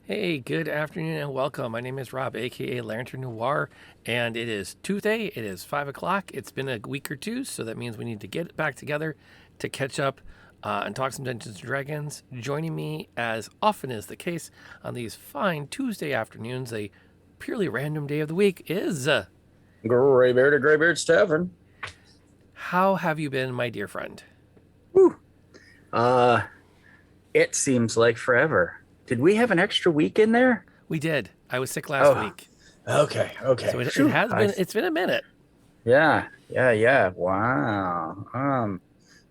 Hey, good afternoon and welcome. My name is Rob, aka Lantern Noir, and it is Tuesday. It is 5 o'clock. It's been a week or two, so that means we need to get back together to catch up and talk some Dungeons and Dragons. Joining me, as often is the case on these fine Tuesday afternoons, a purely random day of the week, is Graybeard at Graybeard's Tavern. how have you been, my dear friend? Whew. Uh, it seems like forever. Did we have an extra week in there? We did. I was sick last Oh, week, okay. so it Phew. has been. It's been a minute. Yeah. Wow.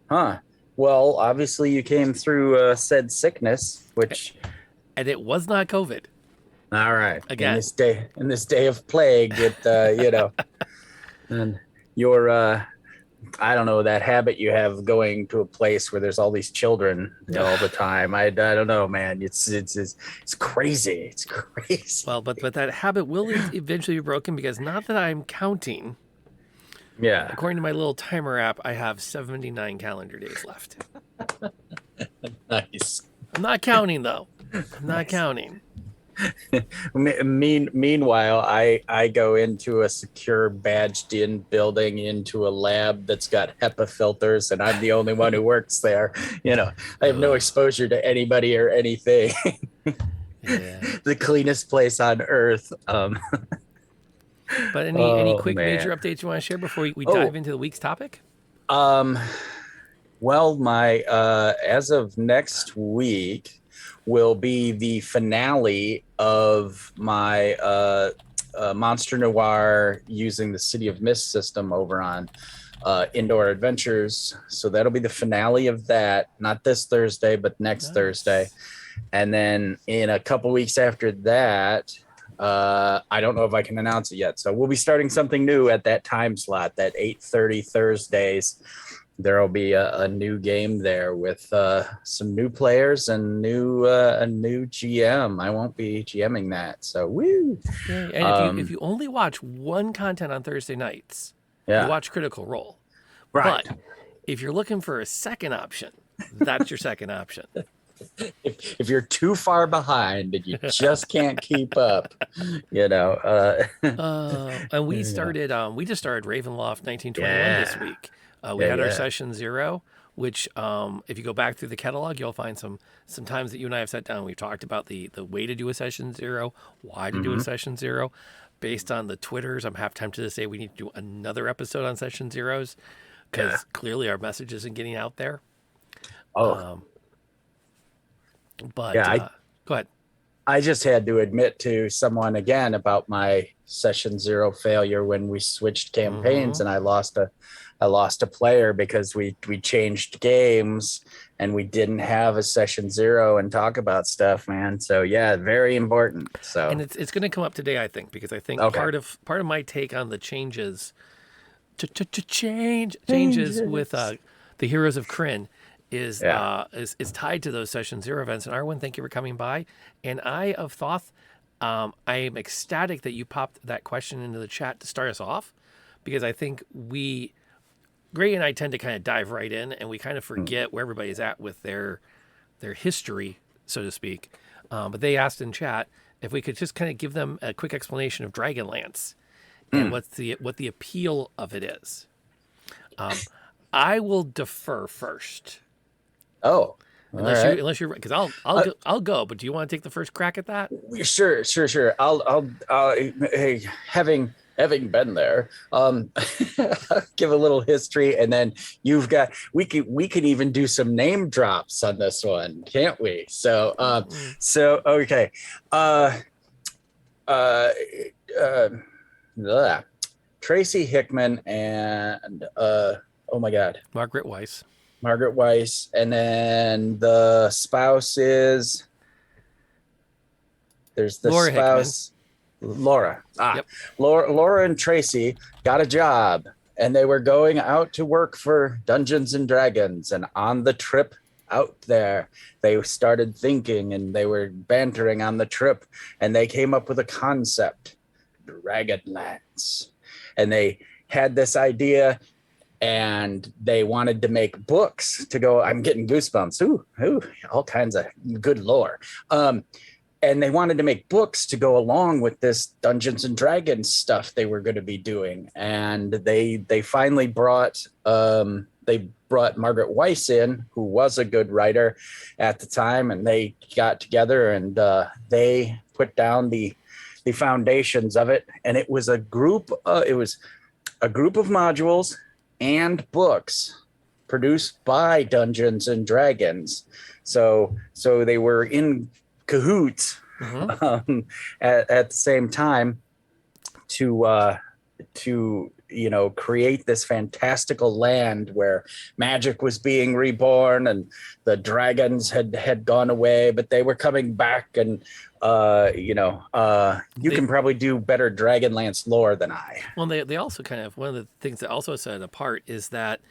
Huh. Well, obviously you came through said sickness, which, And it was not COVID. all right, Again. in this day of plague, and your I don't know, that habit you have going to a place where there's all these children all the time. I don't know, man. It's crazy. It's crazy. Well, but that habit will eventually be broken because not that I'm counting. Yeah. According to my little timer app, I have 79 calendar days left. Nice. I'm not counting though. I'm not Nice. counting. Meanwhile, I go into a secure badged in building into a lab that's got HEPA filters, and I'm the only one who works there. I have no exposure to anybody or anything. Yeah. The cleanest place on earth. But any Oh, quick man. major updates you want to share before we Oh. dive into the week's topic? Well, my as of next week will be the finale of my Monster Noir using the City of Mist system over on Indoor Adventures. So that'll be the finale of that, not this Thursday, but next Nice. Thursday. And then in a couple weeks after that, I don't know if I can announce it yet. So we'll be starting something new at that time slot, that 8:30 Thursdays. There will be a new game there with some new players and a new GM. I won't be GMing that, so woo. Yay. And if you only watch one content on Thursday nights, you Yeah, watch Critical Role. right. But if you're looking for a second option, that's your second option. If you're too far behind and you just can't keep up, And we Yeah. started. We just started Ravenloft 1921 this Yeah. week. We had our Yeah. session 0, which, if you go back through the catalog, you'll find some times that you and I have sat down. We've talked about the way to do a session 0, why to do a session 0, based on the Twitters. I'm half tempted to say we need to do another episode on session 0s because clearly our message isn't getting out there. Oh, But Yeah, go ahead. I just had to admit to someone again about my session 0 failure when we switched campaigns and I lost a player because we changed games and we didn't have a session 0 and talk about stuff, man. So yeah, very important. So And it's going to come up today, I think, because I think Okay. part of my take on the changes changes with the Heroes of Kryn is tied to those session 0 events. And Arwen, thank you for coming by. And I of Thoth, I am ecstatic that you popped that question into the chat to start us off, because I think Gray and I tend to kind of dive right in, and we kind of forget where everybody's at with their history, so to speak. But they asked in chat if we could just kind of give them a quick explanation of Dragonlance and what the appeal of it is. I will defer first, all right. unless you're, because I'll go. But do you want to take the first crack at that? Sure. I'll hey, having been there, give a little history, and then we could even do some name drops on this one, can't we? So okay. Tracy Hickman and oh my God, Margaret Weiss. Margaret Weiss, and then the spouse is there's the Laura spouse Laura. Yep. Laura and Tracy got a job and they were going out to work for Dungeons and Dragons, and on the trip out there they started thinking and they were bantering on the trip and they came up with a concept, Dragonlance, and they had this idea and they wanted to make books to go. I'm getting goosebumps. Ooh, all kinds of good lore. and they wanted to make books to go along with this Dungeons and Dragons stuff they were going to be doing, and they finally brought Margaret Weiss in, who was a good writer at the time, and they got together and they put down the foundations of it, and it was a group of modules and books produced by Dungeons and Dragons. So they were in cahoots at the same time to create this fantastical land where magic was being reborn and the dragons had gone away, but they were coming back. And you can probably do better Dragonlance lore than I. Well, they also kind of, one of the things that also set it apart is that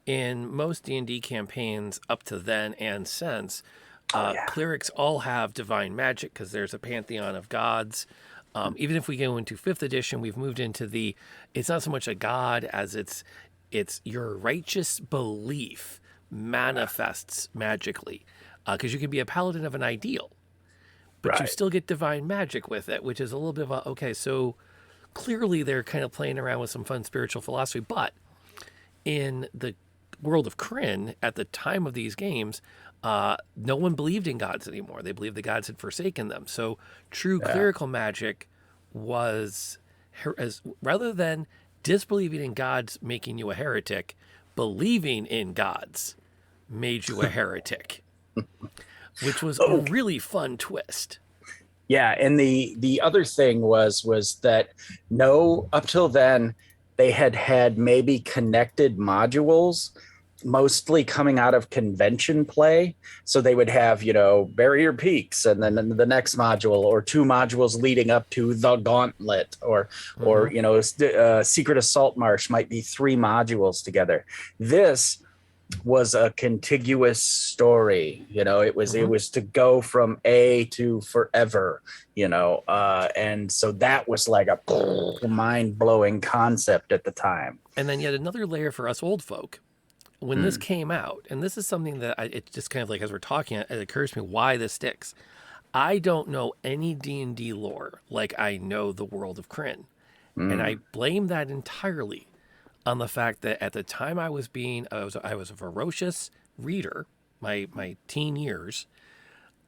in most D&D campaigns up to then and since, clerics all have divine magic because there's a pantheon of gods. Even if we go into 5th edition, we've moved into it's not so much a god as it's your righteous belief manifests magically. Because you can be a paladin of an ideal, but you still get divine magic with it, which is a little bit of okay, so clearly they're kind of playing around with some fun spiritual philosophy. But in the world of Kryn, at the time of these games, no one believed in gods anymore. They believed the gods had forsaken them. So true clerical magic was, rather than disbelieving in gods making you a heretic, believing in gods made you a heretic, which was a really fun twist. Yeah, and the other thing was that up till then they had maybe connected modules, mostly coming out of convention play. So they would have, Barrier Peaks, and then the next module or 2 modules leading up to the Gauntlet, or Secret Assault Marsh might be 3 modules together. This was a contiguous story. It was to go from A to forever, and so that was like a mind-blowing concept at the time. And then yet another layer for us old folk. When this came out, and this is something that it just kind of like, as we're talking, it occurs to me why this sticks. I don't know any D&D lore like I know the world of Kryn. And I blame that entirely on the fact that at the time I was a voracious reader, my teen years.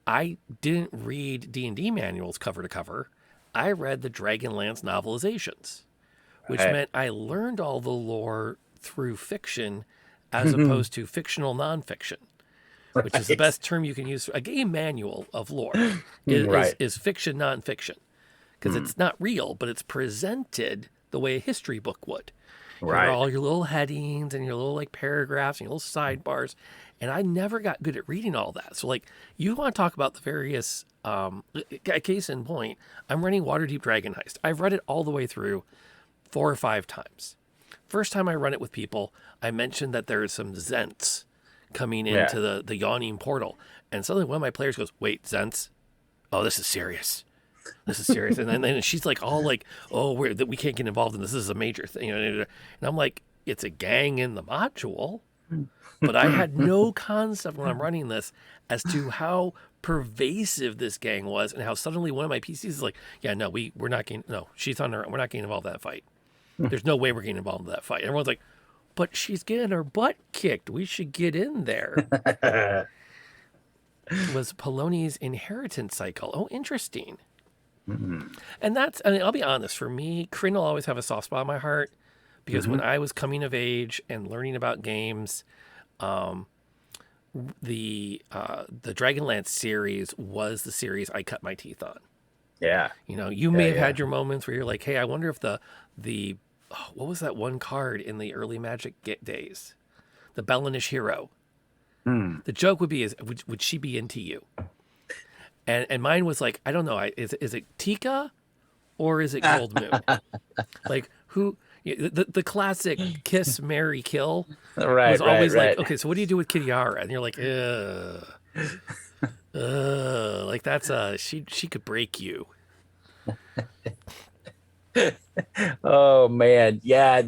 I didn't read D&D manuals cover to cover. I read the Dragonlance novelizations, which meant I learned all the lore through fiction as opposed to fictional nonfiction, which is the best term you can use. A game manual of lore is fiction nonfiction, because it's not real, but it's presented the way a history book would. All your little headings and your little like paragraphs and your little sidebars. And I never got good at reading all that. So like, you want to talk about the various, case in point, I'm running Waterdeep Dragon Heist. I've read it all the way through 4 or 5 times. First time I run it with people, I mentioned that there's some Zents coming into the yawning portal. And suddenly one of my players goes, wait, Zents? Oh, this is serious. This is serious. And then she's like, all like, oh, we can't get involved in this. This is a major thing. And I'm like, it's a gang in the module. But I had no concept when I'm running this as to how pervasive this gang was, and how suddenly one of my PCs is like, yeah, no, we're not getting, no, she's on her, we're not getting involved in that fight. There's no way we're getting involved in that fight. Everyone's like, but she's getting her butt kicked. We should get in there. It was Poloni's inheritance cycle. Oh, interesting. And that's, I mean, I'll be honest, for me, Kryn will always have a soft spot in my heart, because when I was coming of age and learning about games, the Dragonlance series was the series I cut my teeth on. Yeah. You may have had your moments where you're like, hey, I wonder if the what was that one card in the early Magic days? The Bellinish Hero. The joke would be, would she be into you? And mine was like, I don't know, is it Tika or is it Gold Moon? Like, who? The classic kiss, marry, kill was always like, okay, so what do you do with Kitiara? And you're like, like that's she could break you. Oh man, yeah.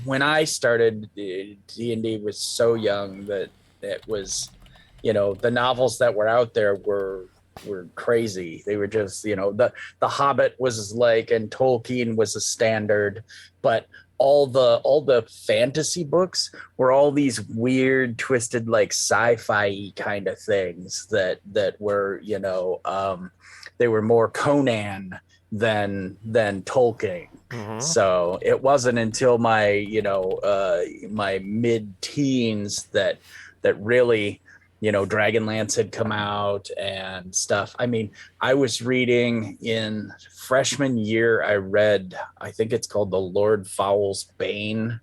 When I started, D&D was so young that it was the novels that were out there were crazy. They were just, the Hobbit was like, and Tolkien was a standard, but all the fantasy books were all these weird, twisted, like sci-fi kind of things that were, they were more Conan than Tolkien. Mm-hmm. So it wasn't until my, my mid-teens that really, Dragonlance had come out and stuff. I mean, I was reading in freshman year, I think it's called the Lord Fowl's Bane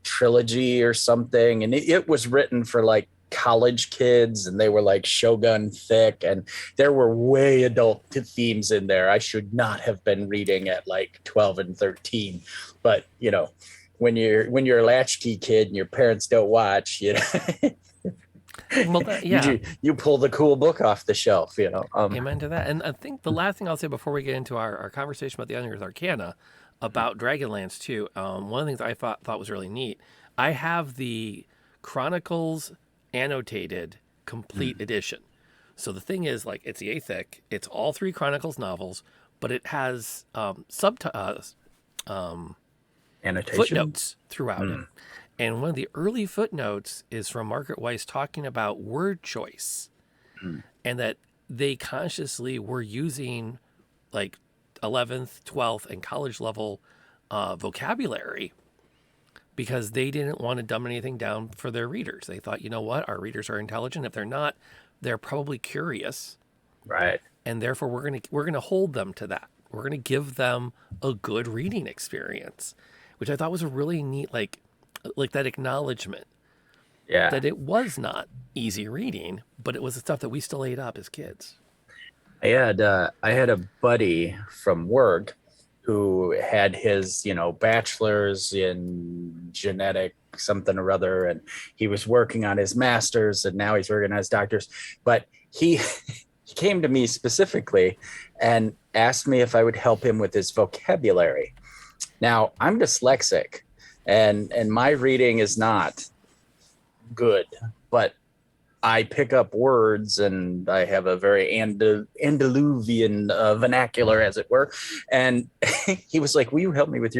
trilogy or something. And it was written for like college kids, and they were like Shogun thick, and there were way adult themes in there I should not have been reading at like 12 and 13. But when you're a latchkey kid and your parents don't watch, Well, yeah. you pull the cool book off the shelf, Amen to that. And I think the last thing I'll say before we get into our conversation about the Unearthed Arcana, about Dragonlance too, one of the things I thought was really neat, I have the Chronicles annotated complete edition. So the thing is, like, it's yay thick. It's all 3 Chronicles novels, but it has Annotation footnotes throughout it. And one of the early footnotes is from Margaret Weiss talking about word choice, and that they consciously were using like 11th, 12th, and college level vocabulary because they didn't want to dumb anything down for their readers. They thought, you know what, our readers are intelligent. If they're not, they're probably curious, right? And therefore, we're gonna hold them to that. We're gonna give them a good reading experience, which I thought was a really neat, like that acknowledgement. Yeah. That it was not easy reading, but it was the stuff that we still ate up as kids. I had a buddy from work who had his, bachelor's in genetic something or other, and he was working on his master's, and now he's working on his doctor's. But he he came to me specifically and asked me if I would help him with his vocabulary. Now, I'm dyslexic, and my reading is not good, but I pick up words, and I have a very Andaluvian vernacular, as it were. And he was like, "Will you help me with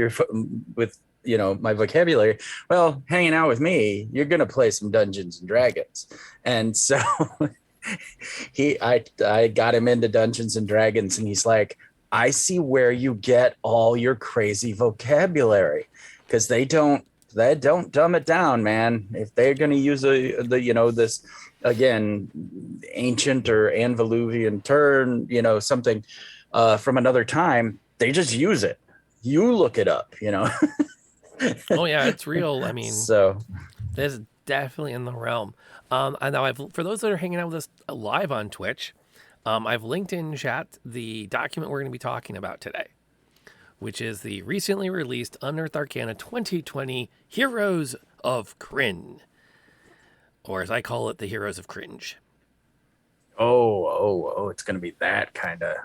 my vocabulary?" Well, hanging out with me, you're gonna play some Dungeons and Dragons, and so I got him into Dungeons and Dragons, and he's like, "I see where you get all your crazy vocabulary, because they don't dumb it down, man. If they're going to use this, again, ancient or Andaluvian term, something from another time, they just use it. You look it up, Oh yeah, it's real. I mean, so it's definitely in the realm. And now for those that are hanging out with us live on Twitch, I've linked in chat the document we're going to be talking about today, which is the recently released Unearthed Arcana 2020 Heroes of Kryn, or as I call it, the Heroes of Cringe. Oh, it's going to be that kind of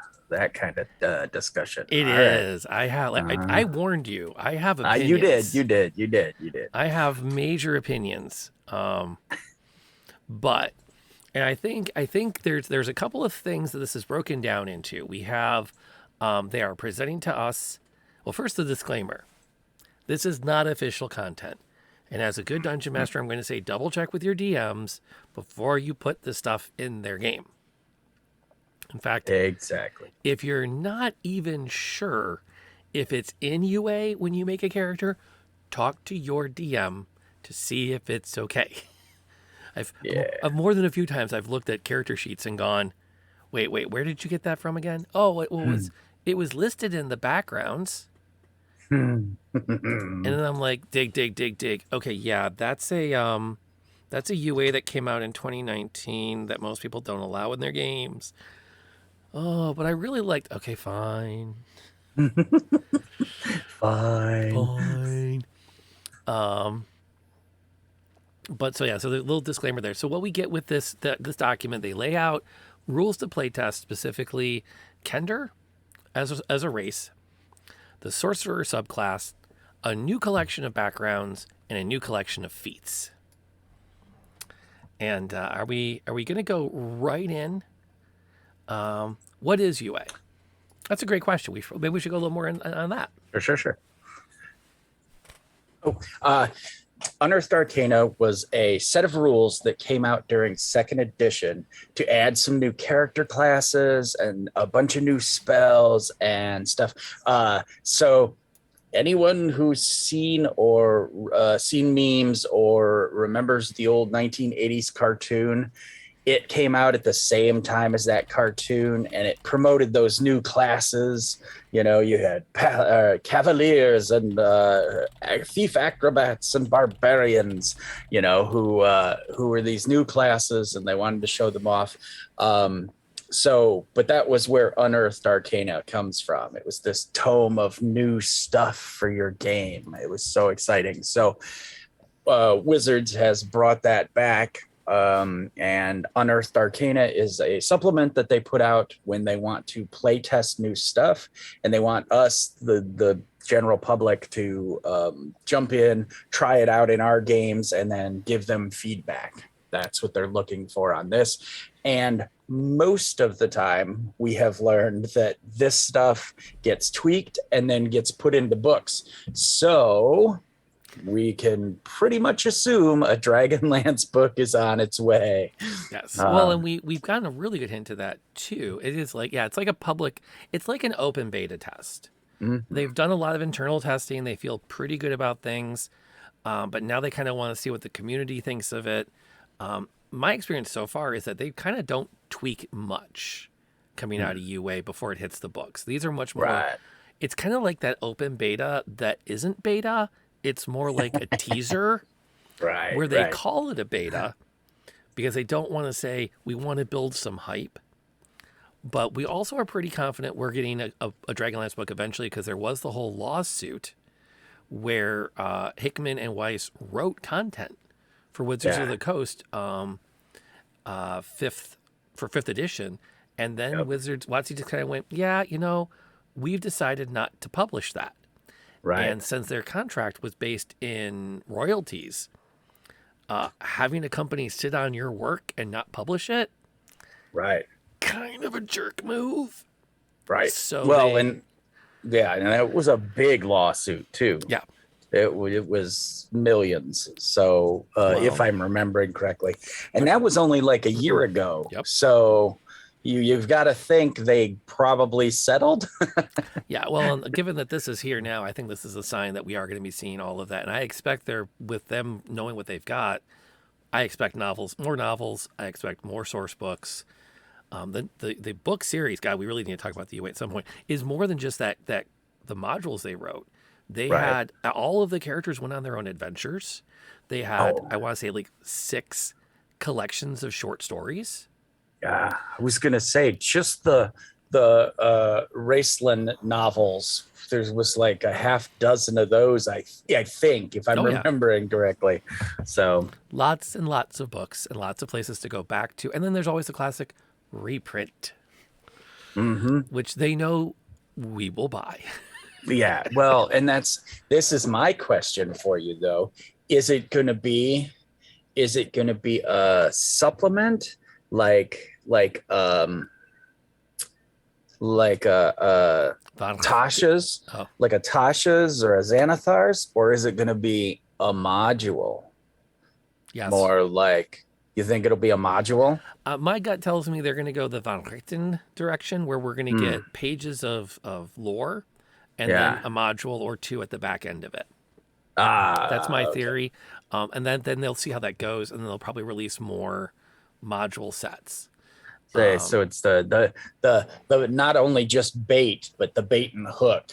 discussion. It All is. right. I warned you. I have opinions. You did. I have major opinions. But and I think there's a couple of things that this is broken down into. We have they are presenting to us. Well, first, the disclaimer. This is not official content. And as a good dungeon master, I'm going to say double check with your DMs before you put this stuff in their game. In fact, exactly. If you're not even sure if it's in UA when you make a character, talk to your DM to see if it's okay. I've more than a few times I've looked at character sheets and gone, wait, where did you get that from again? Oh, it was listed in the backgrounds. And then I'm like, dig. Okay, yeah, that's a UA that came out in 2019 that most people don't allow in their games. Oh, but I really liked. Okay, fine. Fine. But so the little disclaimer there. So what we get with this document, they lay out rules to playtest, specifically Kender as a race, the sorcerer subclass, a new collection of backgrounds, and a new collection of feats. And are we going to go right in? What is UA? That's a great question. Maybe we should go a little more on that. Sure. Unearthed Arcana was a set of rules that came out during second edition to add some new character classes and a bunch of new spells and stuff. So anyone who's seen memes or remembers the old 1980s cartoon, it came out at the same time as that cartoon, and it promoted those new classes. You know, you had cavaliers and thief acrobats and barbarians, you know, who were these new classes, and they wanted to show them off. But that was where Unearthed Arcana comes from. It was this tome of new stuff for your game. It was so exciting. So Wizards has brought that back. And Unearthed Arcana is a supplement that they put out when they want to play test new stuff, and they want us, the general public, to jump in, try it out in our games, and then give them feedback. That's what they're looking for on this. And most of the time, we have learned that this stuff gets tweaked and then gets put into books. So we can pretty much assume a Dragonlance book is on its way. Yes. Well, and we've gotten a really good hint of that too. It is like, it's like it's like an open beta test. Mm-hmm. They've done a lot of internal testing. They feel pretty good about things. But now they kind of want to see what the community thinks of it. My experience so far is that they kind of don't tweak much coming out of UA before it hits the books. These are much more, it's kind of like that open beta that isn't beta. It's more like a teaser where they call it a beta because they don't want to say, we want to build some hype. But we also are pretty confident we're getting a Dragonlance book eventually, because there was the whole lawsuit where Hickman and Weiss wrote content for Wizards of the Coast fifth edition. And then WotC just kind of went, we've decided not to publish that. Right. And since their contract was based in royalties, having a company sit on your work and not publish it, kind of a jerk move. Right. So and it was a big lawsuit too. Yeah. It was millions. So if I'm remembering correctly, and that was only like a year ago. Yep. So you've got to think they probably settled. Yeah, well, given that this is here now, I think this is a sign that we are going to be seeing all of that. And I expect with them knowing what they've got, I expect more novels. I expect more source books. The book series, God, we really need to talk about the UA at some point, is more than just that the modules they wrote. They had, all of the characters went on their own adventures. They had, I want to say, like 6 collections of short stories. Yeah, I was gonna say just the Raceland novels. There was like a half dozen of those. I think, if I'm remembering correctly. So lots and lots of books and lots of places to go back to, and then there's always the classic reprint, which they know we will buy. Yeah, well, and this is my question for you though. Is it gonna be a supplement? Like Tasha's, like a Tasha's or a Xanathar's, or is it going to be a module? Yes. More like, you think it'll be a module? My gut tells me they're going to go the Van Richten direction, where we're going to get pages of lore and then a module or 2 at the back end of it. That's my theory. And then they'll see how that goes, and then they'll probably release more module sets. So it's the not only just bait, but the bait and hook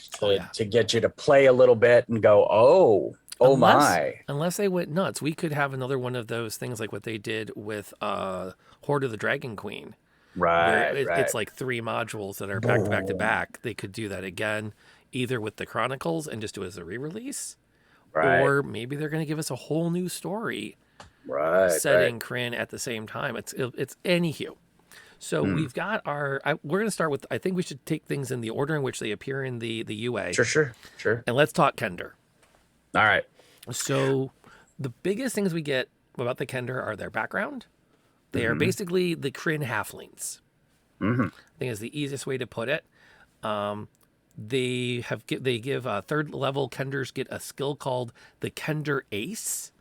to get you to play a little bit and go, unless they went nuts, we could have another one of those things like what they did with Horde of the Dragon Queen. It's like 3 modules that are back to back to back. They could do that again, either with the Chronicles and just do it as a re-release, or maybe they're going to give us a whole new story. Setting Kryn at the same time. It's anywho. So we've got we're going to start with, I think we should take things in the order in which they appear in the UA. Sure. And let's talk Kender. All right. So the biggest things we get about the Kender are their background. They are basically the Kryn halflings. Mm-hmm. I think is the easiest way to put it. They give third level Kenders get a skill called the Kender Ace,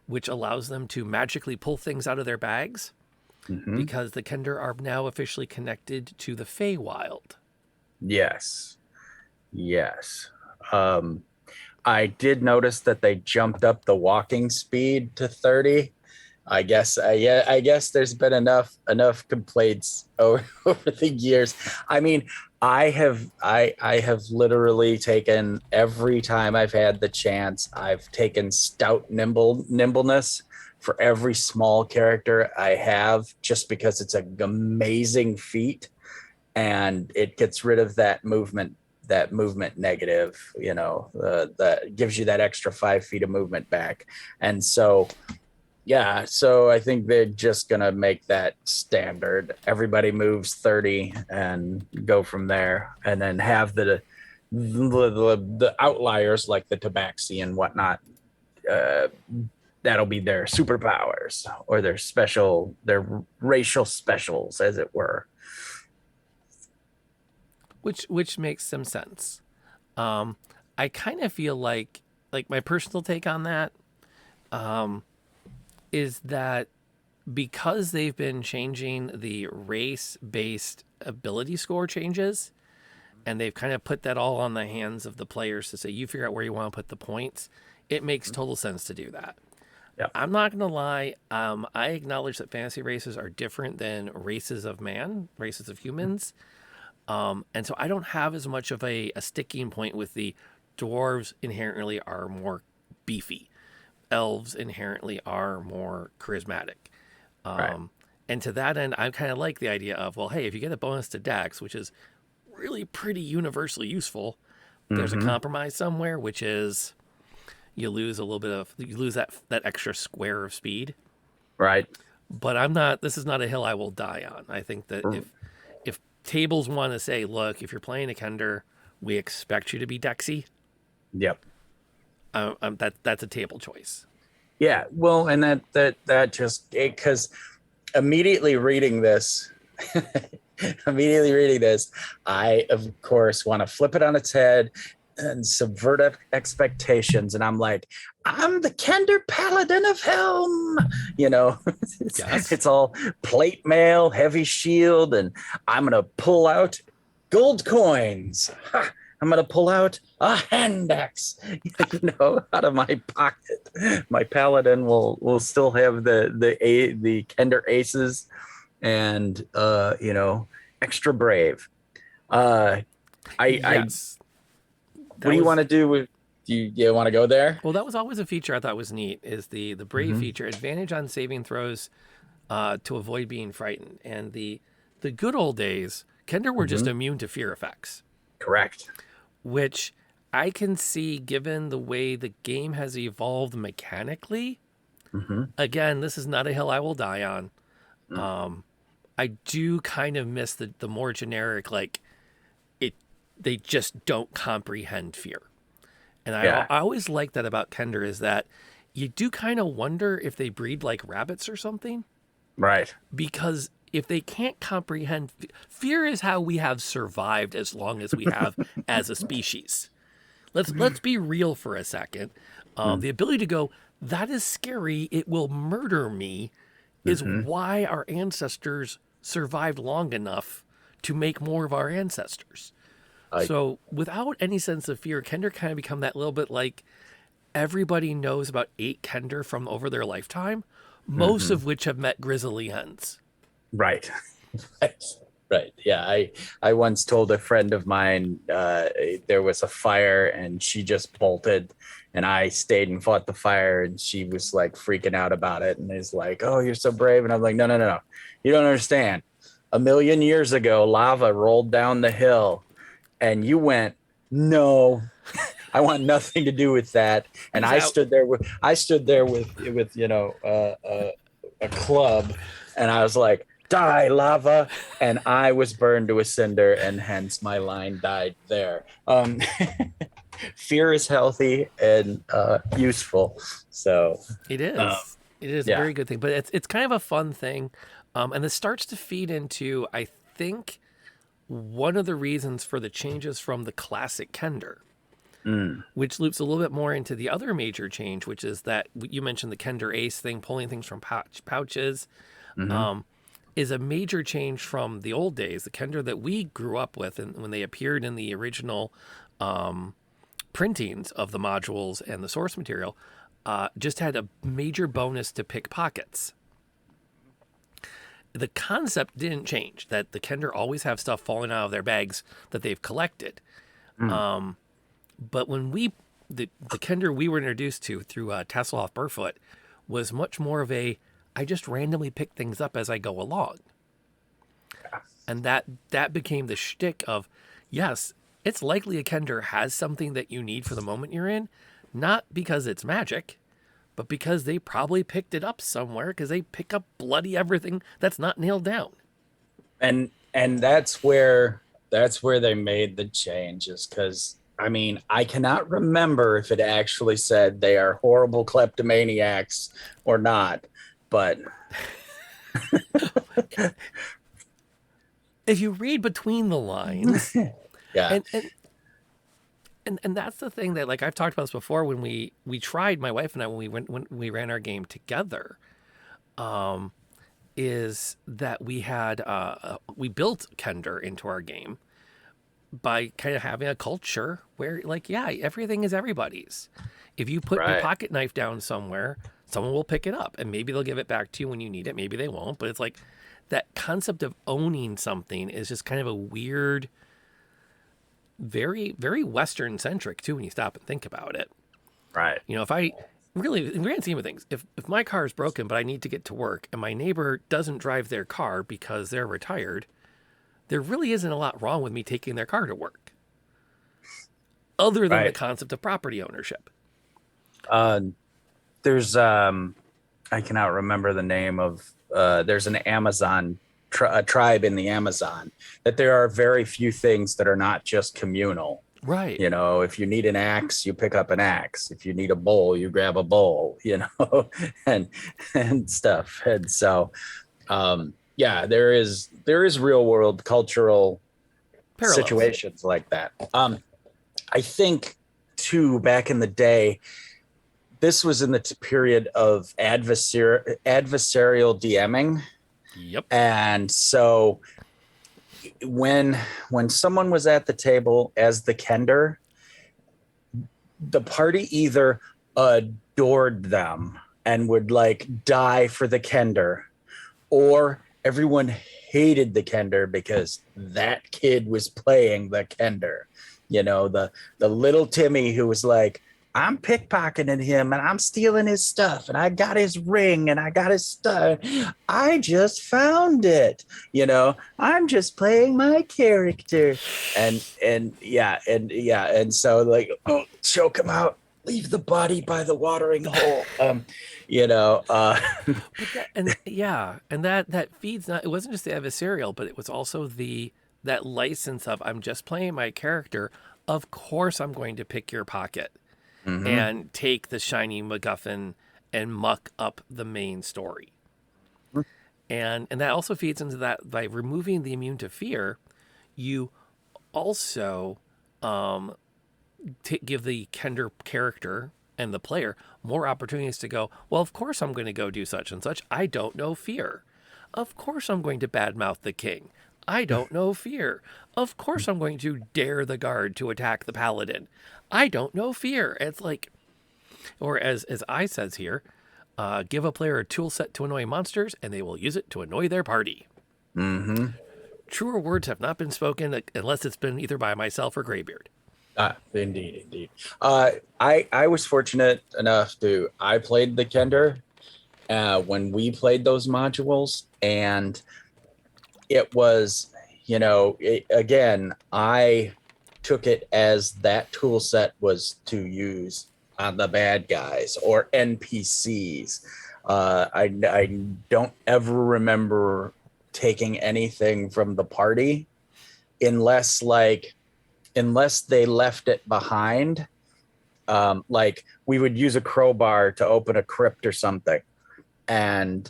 which allows them to magically pull things out of their bags because the Kender are now officially connected to the Feywild. Yes. I did notice that they jumped up the walking speed to 30. I guess there's been enough complaints over the years. I mean, I have literally taken, every time I've had the chance, I've taken stout nimbleness for every small character I have, just because it's an amazing feat, and it gets rid of that movement negative, that gives you that extra 5 feet of movement back. And so I think they're just gonna make that standard. Everybody moves 30 and go from there, and then have the outliers like the tabaxi and whatnot. That'll be their superpowers, or their racial specials, as it were. Which makes some sense. I kind of feel like my personal take on that is that because they've been changing the race-based ability score changes, and they've kind of put that all on the hands of the players to say, you figure out where you want to put the points, it makes total sense to do that. Yeah. I'm not going to lie. I acknowledge that fantasy races are different than races of humans. And so I don't have as much of a sticking point with the dwarves inherently are more beefy. Elves inherently are more charismatic. Right. And to that end, I kind of like the idea of, well, hey, if you get a bonus to Dex, which is really pretty universally useful, there's a compromise somewhere, which is you lose that extra square of speed. Right. But this is not a hill I will die on. I think that if tables want to say, look, if you're playing a Kender, we expect you to be Dexy. Yep. That's a table choice. Yeah. Well, and that just, because immediately reading this, I of course want to flip it on its head and subvert expectations, and I'm like, I'm the Kender Paladin of Helm. It's all plate mail, heavy shield, and I'm gonna pull out gold coins. I'm gonna pull out a hand axe, out of my pocket. My paladin will still have the Kender aces, and extra brave. Yes. What do you want to do? Do you want to go there? Well, that was always a feature I thought was neat, is the brave feature, advantage on saving throws to avoid being frightened. And the good old days, Kender were just immune to fear effects. Correct. Which I can see, given the way the game has evolved mechanically. Again, this is not a hill I will die on. I do kind of miss the more generic, they just don't comprehend fear. And I always like that about Kender, is that you do kind of wonder if they breed like rabbits or something. Right. Because if they can't comprehend, fear is how we have survived as long as we have as a species. Let's be real for a second. The ability to go, that is scary, it will murder me, is why our ancestors survived long enough to make more of our ancestors. So without any sense of fear, Kender kind of become that little bit like everybody knows about 8 Kender from over their lifetime, most of which have met grisly ends. Right. Right. Yeah. I once told a friend of mine there was a fire and she just bolted, and I stayed and fought the fire, and she was like freaking out about it, and is like, oh, you're so brave. And I'm like, no. You don't understand. 1,000,000 years ago, lava rolled down the hill, and you went, no, I want nothing to do with that. And I stood there with a club, and I was like, die, lava. And I was burned to a cinder, and hence my line died there. Fear is healthy and useful. So it is. It is a Yeah. very good thing, but it's kind of a fun thing, and this starts to feed into, I think, one of the reasons for the changes from the classic Kender, Mm. which loops a little bit more into the other major change, which is that you mentioned the Kender Ace thing, pulling things from pouches, Hmm. is a major change from the old days, the Kender that we grew up with, and when they appeared in the original printings of the modules and the source material, just had a major bonus to pick pockets. The concept didn't change, that the Kender always have stuff falling out of their bags that they've collected. Mm. But when the Kender we were introduced to through Tasselhoff Burfoot was much more of a, I just randomly pick things up as I go along. And that became the shtick of, yes, it's likely a Kender has something that you need for the moment you're in, not because it's magic, but because they probably picked it up somewhere, because they pick up bloody everything that's not nailed down. And that's where they made the changes, because I mean, I cannot remember if it actually said they are horrible kleptomaniacs or not, but If you read between the lines, yeah. and and that's the thing that, like, I've talked about this before, when we tried, my wife and I, when we ran our game together, is that we built Kender into our game by kind of having a culture where, like, yeah, everything is everybody's. If you put your Right. pocket knife down somewhere, someone will pick it up, and maybe they'll give it back to you when you need it, maybe they won't, but it's like that concept of owning something is just kind of a weird, very, very Western centric too when you stop and think about it. Right. You know, if I really, in the grand scheme of things, if my car is broken but I need to get to work and my neighbor doesn't drive their car because they're retired, there really isn't a lot wrong with me taking their car to work, other than the Right. concept of property ownership. Uh, there's I cannot remember the name of there's an Amazon a tribe in the Amazon, that there are very few things that are not just communal. Right. You know, if you need an axe, you pick up an axe. If you need a bowl, you grab a bowl, you know, and stuff. And so yeah, there is real world cultural Parallels. situations like that. I think too, back in the day, this was in the period of adversarial DMing. Yep. And so when someone was at the table as the Kender, the party either adored them and would like die for the Kender, or everyone hated the Kender because that kid was playing the Kender. You know, the little Timmy who was like, I'm pickpocketing him and I'm stealing his stuff and I got his ring and I got his stuff. I just found it. You know, I'm just playing my character. And so like, oh, choke him out. Leave the body by the watering hole. You know, But that, and yeah, and that feeds not. It wasn't just the adversarial, but it was also that license of, I'm just playing my character. Of course, I'm going to pick your pocket mhm. and take the shiny MacGuffin and muck up the main story. And that also feeds into that, by removing the immune to fear, you also give the Kender character and the player more opportunities to go, well, of course I'm going to go do such and such. I don't know fear. Of course I'm going to badmouth the king. I don't know fear. Of course I'm going to dare the guard to attack the paladin. I don't know fear. It's like, or as I says here, give a player a tool set to annoy monsters, and they will use it to annoy their party. Mhm. Truer words have not been spoken unless it's been either by myself or Graybeard. Indeed, indeed. I was fortunate enough to I played the Kender when we played those modules, and it was, you know, again, I took it as that tool set was to use on the bad guys or NPCs. I don't ever remember taking anything from the party unless they left it behind. Like we would use a crowbar to open a crypt or something, and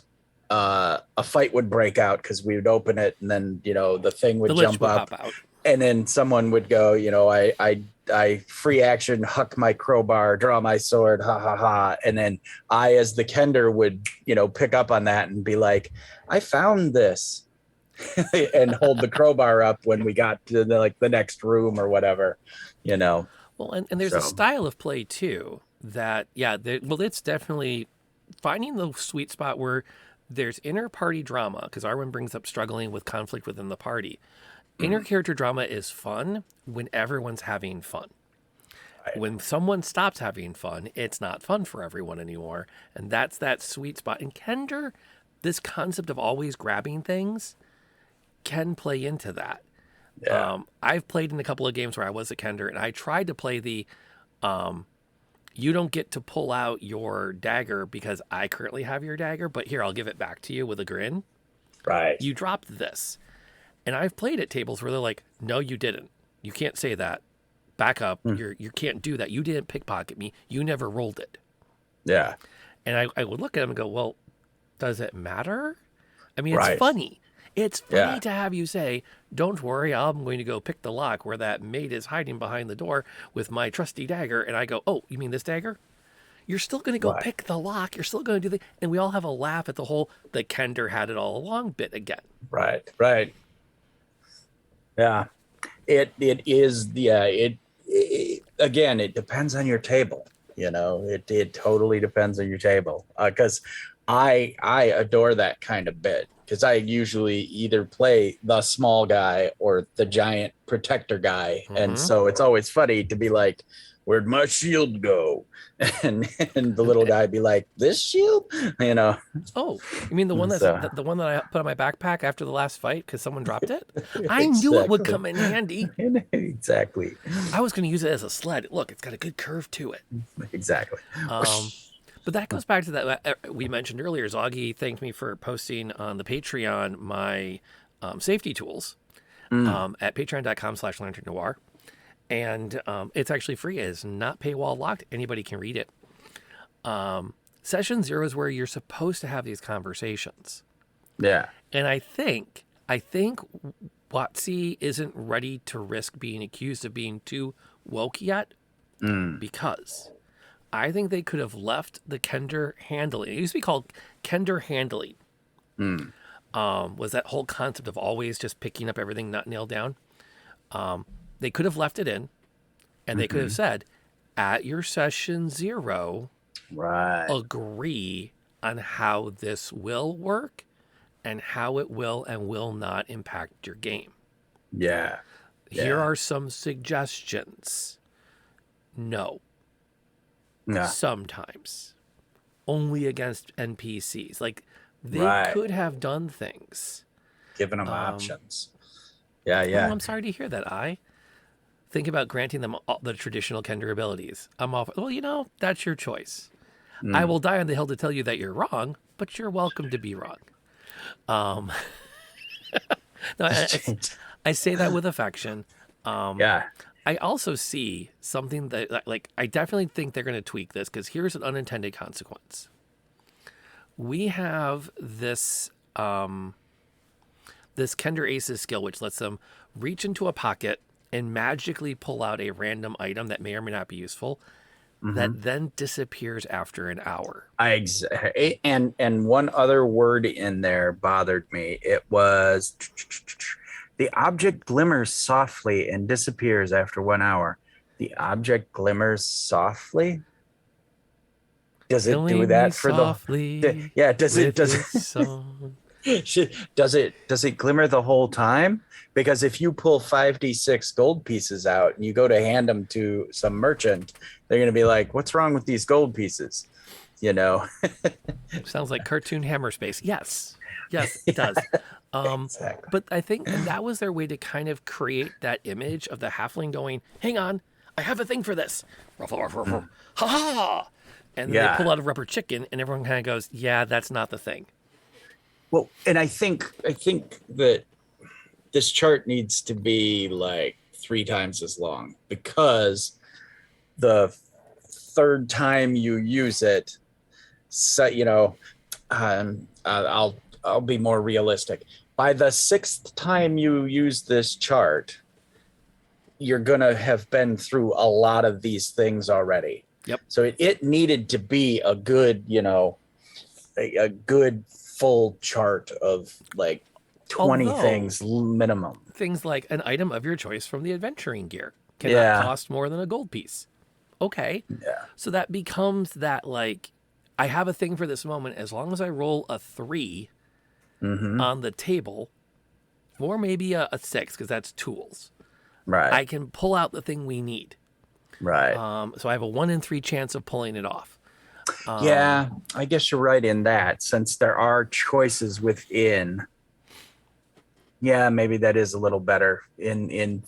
a fight would break out because we would open it, and then the thing would The lich jump would up, pop out. and then someone would go, I free action, huck my crowbar, draw my sword, ha ha ha, and then I, as the kender, would pick up on that and be like, I found this, and hold the crowbar up when we got to the next room or whatever, Well, and there's a style of play too that, it's definitely finding the sweet spot where there's inner party drama, because Arwen brings up struggling with conflict within the party. Inner character drama is fun when everyone's having fun. Right. When someone stops having fun, it's not fun for everyone anymore. And that's that sweet spot. And Kender, this concept of always grabbing things can play into that. Yeah. I've played in a couple of games where I was a Kender, and I tried to play the you don't get to pull out your dagger because I currently have your dagger, but here, I'll give it back to you with a grin. Right. You dropped this. And I've played at tables where they're like, no, you didn't. You can't say that. Back up. You can't do that. You didn't pickpocket me. You never rolled it. Yeah. And I would look at them and go, well, does it matter? I mean, it's funny. It's funny to have you say, don't worry, I'm going to go pick the lock where that maid is hiding behind the door with my trusty dagger. And I go, oh, you mean this dagger? You're still going to go pick the lock. You're still going to do and we all have a laugh at the whole, the Kender had it all along bit again. Right. Yeah, it is. Yeah, it again, it depends on your table. It totally depends on your table. Because I adore that kind of bit, because I usually either play the small guy or the giant protector guy, and so it's always funny to be like, where'd my shield go? And the little guy be like, this shield? Oh, you mean the one that's the one that I put on my backpack after the last fight because someone dropped it? I knew it would come in handy. Exactly. I was going to use it as a sled. Look, it's got a good curve to it. Exactly. But that goes back to that we mentioned earlier. Zoggy thanked me for posting on the Patreon my safety tools at patreon.com/lanternnoir. And it's actually free. It's not paywall locked. Anybody can read it. Session 0 is where you're supposed to have these conversations. Yeah. And I think WotC isn't ready to risk being accused of being too woke yet, because I think they could have left the Kender handling. It used to be called Kender handling. Was that whole concept of always just picking up everything not nailed down. They could have left it in, and they could have said, at your session 0, agree on how this will work and how it will and will not impact your game. Yeah. Here are some suggestions. No. Sometimes. Only against NPCs. Like, they could have done things. Given them options. Yeah. Oh, I'm sorry to hear that. I think about granting them all the traditional Kender abilities. I'm off. Well, that's your choice. I will die on the hill to tell you that you're wrong, but you're welcome to be wrong. No, I say that with affection. I also see something that, like, I definitely think they're going to tweak this, because here's an unintended consequence. We have this this Kender Aces skill, which lets them reach into a pocket and magically pull out a random item that may or may not be useful, that then disappears after an hour. And one other word in there bothered me. It was the object glimmers softly and disappears after 1 hour. The object glimmers softly? Does it do that for the? Yeah. Does it glimmer the whole time? Because if you pull 5d6 gold pieces out and you go to hand them to some merchant, they're going to be like, what's wrong with these gold pieces? Sounds like cartoon hammer space. Yes, it does. Exactly. But I think that was their way to kind of create that image of the halfling going, hang on, I have a thing for this. Ruffle, ruffle, ruffle. Ha ha! And then they pull out a rubber chicken, and everyone kind of goes, yeah, that's not the thing. Well, and I think that this chart needs to be like 3 times as long, because the third time you use it, so I'll be more realistic. By the sixth time you use this chart, you're gonna have been through a lot of these things already. Yep. So it needed to be a good, a good full chart of like 20 things minimum. Things like an item of your choice from the adventuring gear cannot Yeah. cost more than a gold piece. Okay. Yeah. So that becomes that, like, I have a thing for this moment. As long as I roll a 3 on the table, or maybe a 6, because that's tools, Right. I can pull out the thing we need. Right. So I have a 1 in 3 chance of pulling it off. Yeah, I guess you're right in that, since there are choices within. Yeah, maybe that is a little better in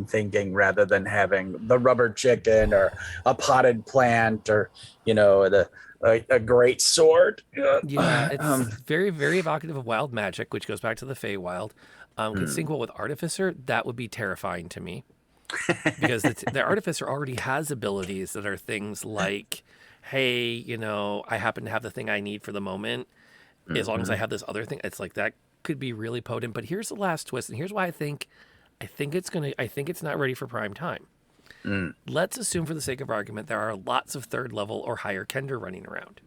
thinking, rather than having the rubber chicken or a potted plant or a great sword. Yeah, it's very, very evocative of wild magic, which goes back to the Feywild. Could sync well with Artificer. That would be terrifying to me, because the Artificer already has abilities that are things like, hey, I happen to have the thing I need for the moment. As long as I have this other thing, it's like that could be really potent. But here's the last twist, and here's why I think it's not ready for prime time. Let's assume, for the sake of argument, there are lots of 3rd level or higher Kender running around.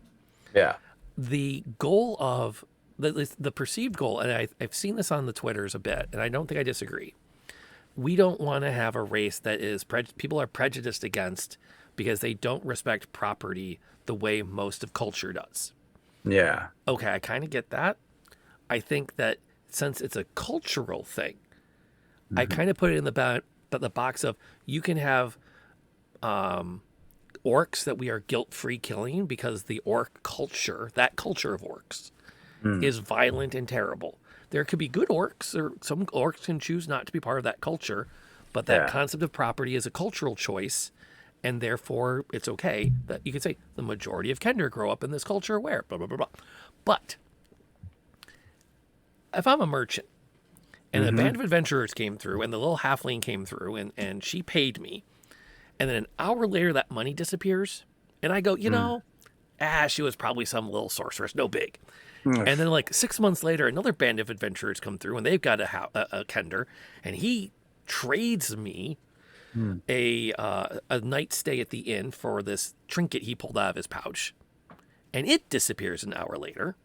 Yeah. The goal of the perceived goal, and I've seen this on the Twitters a bit, and I don't think I disagree. We don't want to have a race that is people are prejudiced against because they don't respect property the way most of culture does. Yeah. Okay, I kind of get that. I think that since it's a cultural thing, I kind of put it in the box of, you can have orcs that we are guilt-free killing because the orc culture, that culture of orcs, is violent and terrible. There could be good orcs, or some orcs can choose not to be part of that culture, but that concept of property is a cultural choice, and therefore it's okay that you could say the majority of Kender grow up in this culture where blah, blah, blah, blah. But if I'm a merchant and a band of adventurers came through and the little halfling came through and she paid me, and then an hour later that money disappears, and I go, she was probably some little sorceress, no big. And then like 6 months later, another band of adventurers come through and they've got a Kender, and he trades me a night stay at the inn for this trinket he pulled out of his pouch, and it disappears an hour later.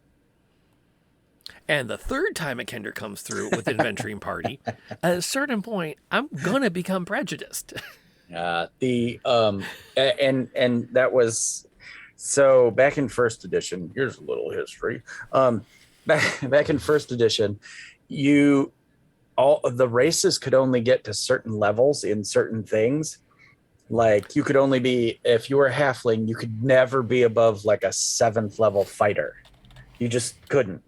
And the third time a Kender comes through with an adventuring party, at a certain point, I'm gonna become prejudiced. And that was, so back in 1st edition. Here's a little history. Back in 1st edition, all of the races could only get to certain levels in certain things. Like, you could only be, if you were a halfling, you could never be above like a 7th level fighter. You just couldn't.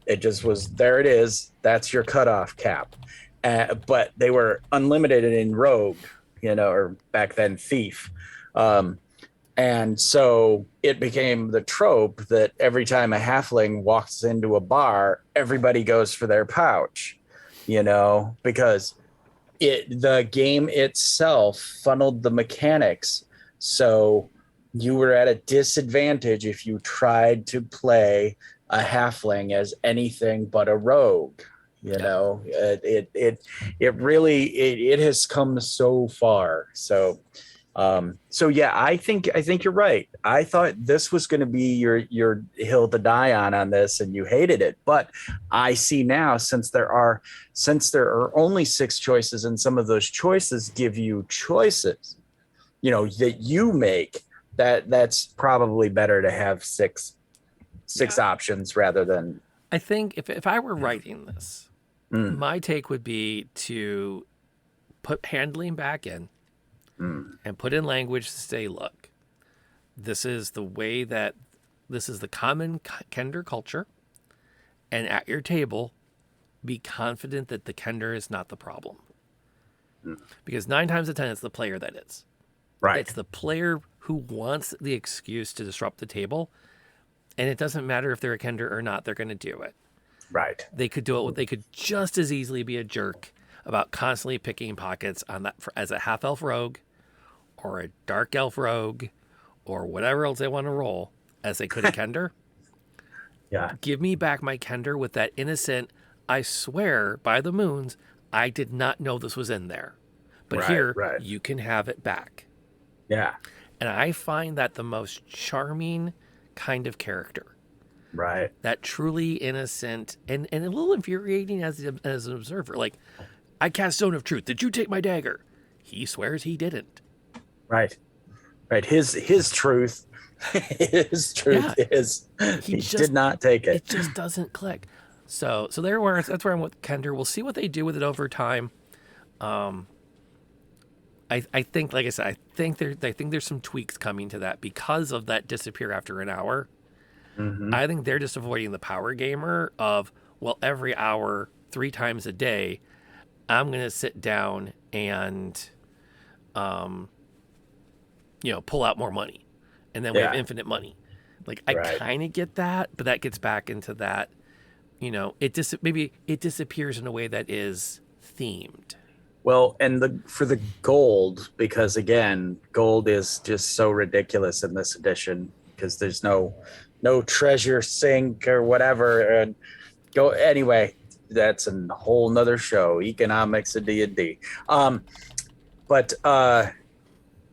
It just was, there it is. That's your cutoff cap. But they were unlimited in rogue, or back then thief. And so it became the trope that every time a halfling walks into a bar, everybody goes for their pouch, because the game itself funneled the mechanics. So you were at a disadvantage if you tried to play a halfling as anything but a rogue. It really has come so far. So yeah, I think you're right. I thought this was going to be your hill to die on this, and you hated it. But I see now, since there are only 6 choices, and some of those choices give you choices, that you make, that's probably better to have six options rather than. I think if I were writing this, my take would be to put handling back in and put in language to say, look, this is the common Kender culture, and at your table, be confident that the Kender is not the problem. Because 9 times out of 10, it's the player that is. Right. It's the player who wants the excuse to disrupt the table, and it doesn't matter if they're a Kender or not, they're going to do it. Right. They could do it. They could just as easily be a jerk about constantly picking pockets on that as a half-elf rogue or a dark elf rogue or whatever else they want to roll as they could a Kender. Yeah. Give me back my Kender with that innocent, I swear by the moons, I did not know this was in there. But Right. here, Right. you can have it back. Yeah. And I find that the most charming kind of character. Right. That truly innocent and a little infuriating as an observer. Like, I cast Zone of Truth. Did you take my dagger? He swears he didn't. Right. Right. His truth, his truth Yeah, is he he just did not take it. it just doesn't click. So that's where I'm with Kender. We'll see what they do with it over time. I think, like I said, I think there's some tweaks coming to that because of that disappear after an hour. Hmm. I think they're just avoiding the power gamer of, well, every hour, 3 times a day, I'm gonna sit down and pull out more money, and then we have Yeah. infinite money. Like, I Right. kind of get that, but that gets back into that. Maybe it disappears in a way that is themed. Well, and for the gold, because again, gold is just so ridiculous in this edition because there's no treasure sink or whatever. And go anyway, that's a whole nother show, economics of D&D. But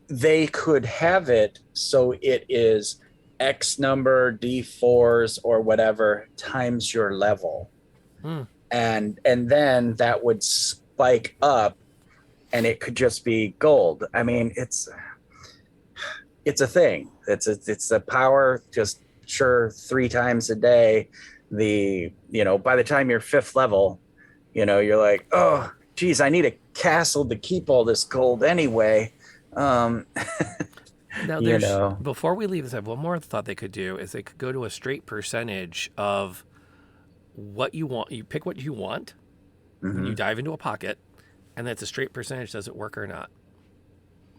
they could have it so it is X number D4s or whatever times your level. Hmm. And then that would spike up and it could just be gold. I mean, it's a thing. It's a power, just sure 3 times a day. By the time you're 5th level, you're like, oh geez, I need a castle to keep all this gold anyway. um Now, you there's know before we leave this, I have one more thought they could do is they could go to a straight percentage of what you want. You pick what you want when you mhm. dive into a pocket, and that's a straight percentage. Does it work or not?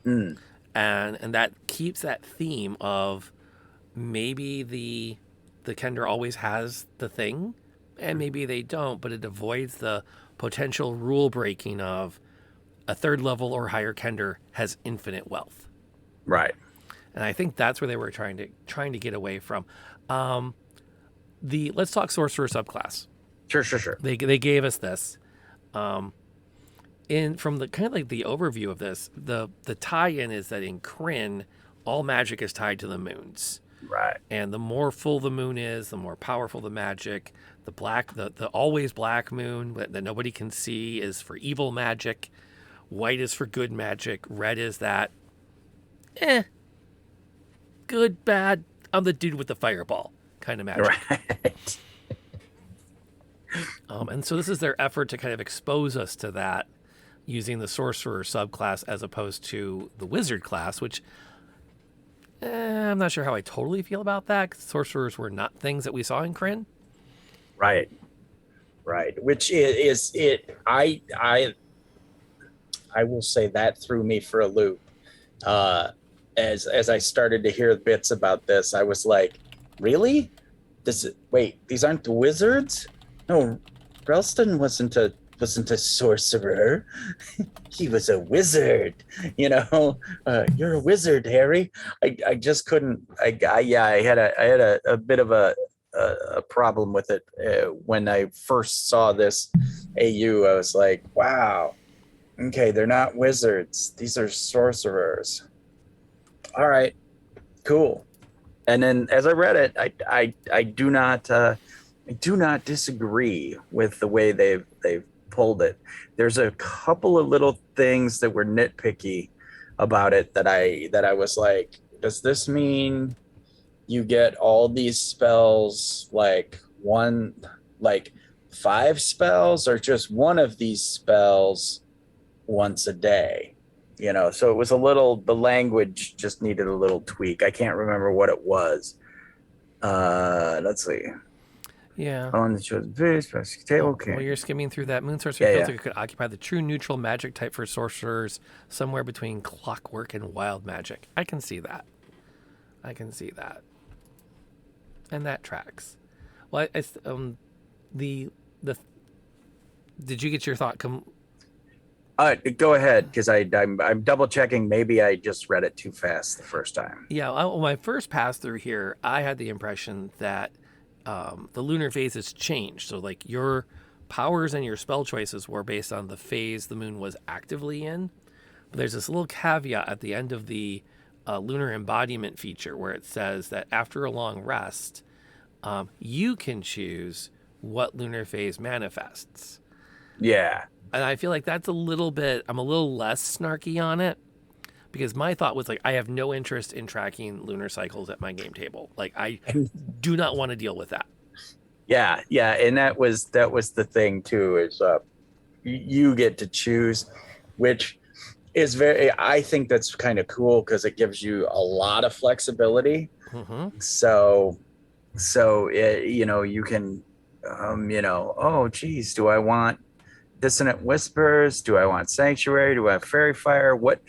Mm, And that keeps that theme of maybe the Kender always has the thing, and maybe they don't, but it avoids the potential rule breaking of a 3rd level or higher Kender has infinite wealth. right. And I think that's where they were trying to get away from. The let's talk sorcerer subclass. Sure. They gave us this. In from the kind of like the overview of this, the tie-in is that in Kryn, all magic is tied to the moons. Right. And the more full the moon is, the more powerful the magic. The always black moon that nobody can see is for evil magic. White is for good magic. Red is that good, bad, I'm the dude with the fireball kind of magic. Right. And so this is their effort to kind of expose us to that using the sorcerer subclass as opposed to the wizard class, which I'm not sure how I totally feel about that, 'cause sorcerers were not things that we saw in Kryn. Right. Which is it. I will say that threw me for a loop. As I started to hear bits about this, I was like, really? Wait, these aren't the wizards? No, Ralston wasn't a sorcerer. He was a wizard. You're a wizard, Harry. I just couldn't. I had a bit of a problem with it when I first saw this AU. I was like, wow. Okay, they're not wizards. These are sorcerers. All right, cool. And then as I read it, I do not disagree with the way they've pulled it. There's a couple of little things that were nitpicky about it that I was like, does this mean you get all these spells like 5 spells or just one of these spells once a day? So it was the language just needed a little tweak. I can't remember what it was. Let's see. Yeah. On the chosen fish, table. Okay. While you're skimming through that, Moon Sorcerer Yeah, feels yeah. like it could occupy the true neutral magic type for sorcerers, somewhere between clockwork and wild magic. I can see that. And that tracks. Well, the did you get your thought Go ahead, because I'm double checking. Maybe I just read it too fast the first time. Yeah, well, my first pass through here, I had the impression that the lunar phases changed. So like your powers and your spell choices were based on the phase the moon was actively in. But there's this little caveat at the end of the lunar embodiment feature where it says that after a long rest, you can choose what lunar phase manifests. Yeah. And I feel like that's a little bit, I'm a little less snarky on it because my thought was like, I have no interest in tracking lunar cycles at my game table. Like, I do not want to deal with that. Yeah, yeah, and that was the thing too. Is you get to choose, which is very. I think that's kind of cool because it gives you a lot of flexibility. Mm-hmm. So you can, oh geez, do I want Dissonant Whispers? Do I want Sanctuary? Do I have Fairy Fire? What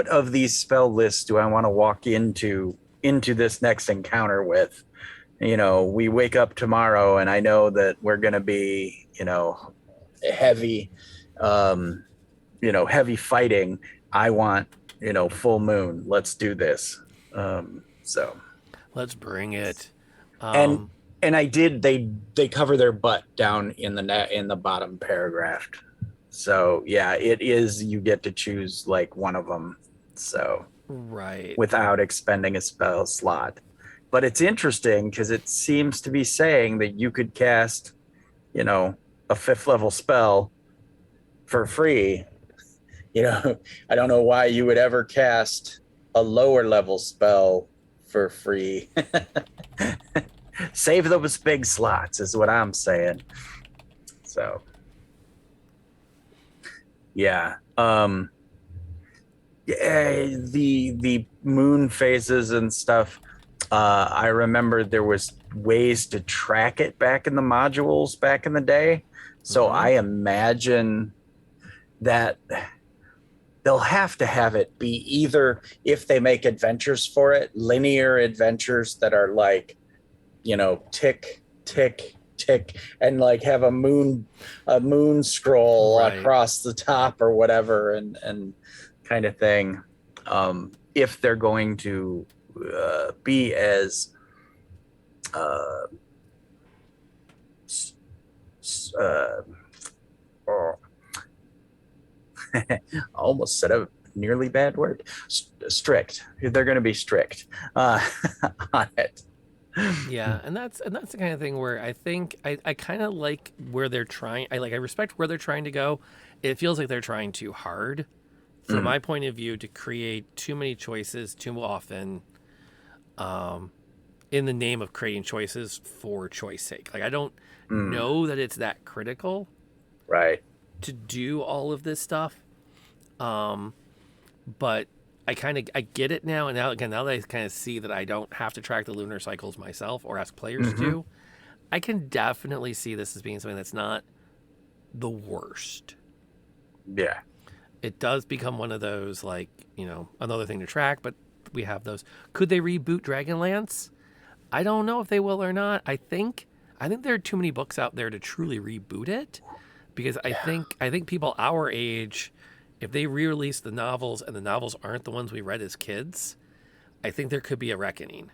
of these spell lists do I want to walk into this next encounter with? We wake up tomorrow and I know that we're going to be, heavy, heavy fighting. I want, full moon. Let's do this. So Let's bring it. and I did. They cover their butt down in the bottom paragraph. So yeah, it is. You get to choose like one of them. So right. without expending a spell slot. But it's interesting because it seems to be saying that you could cast, a 5th level spell for free. I don't know why you would ever cast a lower level spell for free. Save those big slots is what I'm saying. So, yeah. The moon phases and stuff. I remember there was ways to track it back in the modules back in the day. So I imagine that they'll have to have it be either, if they make adventures for it, linear adventures that are like, tick, tick, tick, and like have a moon scroll across the top or whatever, and kind of thing. If they're going to be as I almost said a nearly bad word. Strict. They're going to be strict on it. Yeah, and that's the kind of thing where I think I kind of like where they're trying. I respect where they're trying to go. It feels like they're trying too hard, from my point of view, to create too many choices too often. In the name of creating choices for choice sake. Like, I don't know that it's that critical, right, to do all of this stuff. But I get it now, and now that I kind of see that I don't have to track the lunar cycles myself or ask players to, I can definitely see this as being something that's not the worst. Yeah. It does become one of those, like, another thing to track, but we have those. Could they reboot Dragonlance? I don't know if they will or not. I think there are too many books out there to truly reboot it, because I think people our age, if they re-release the novels and the novels aren't the ones we read as kids, I think there could be a reckoning.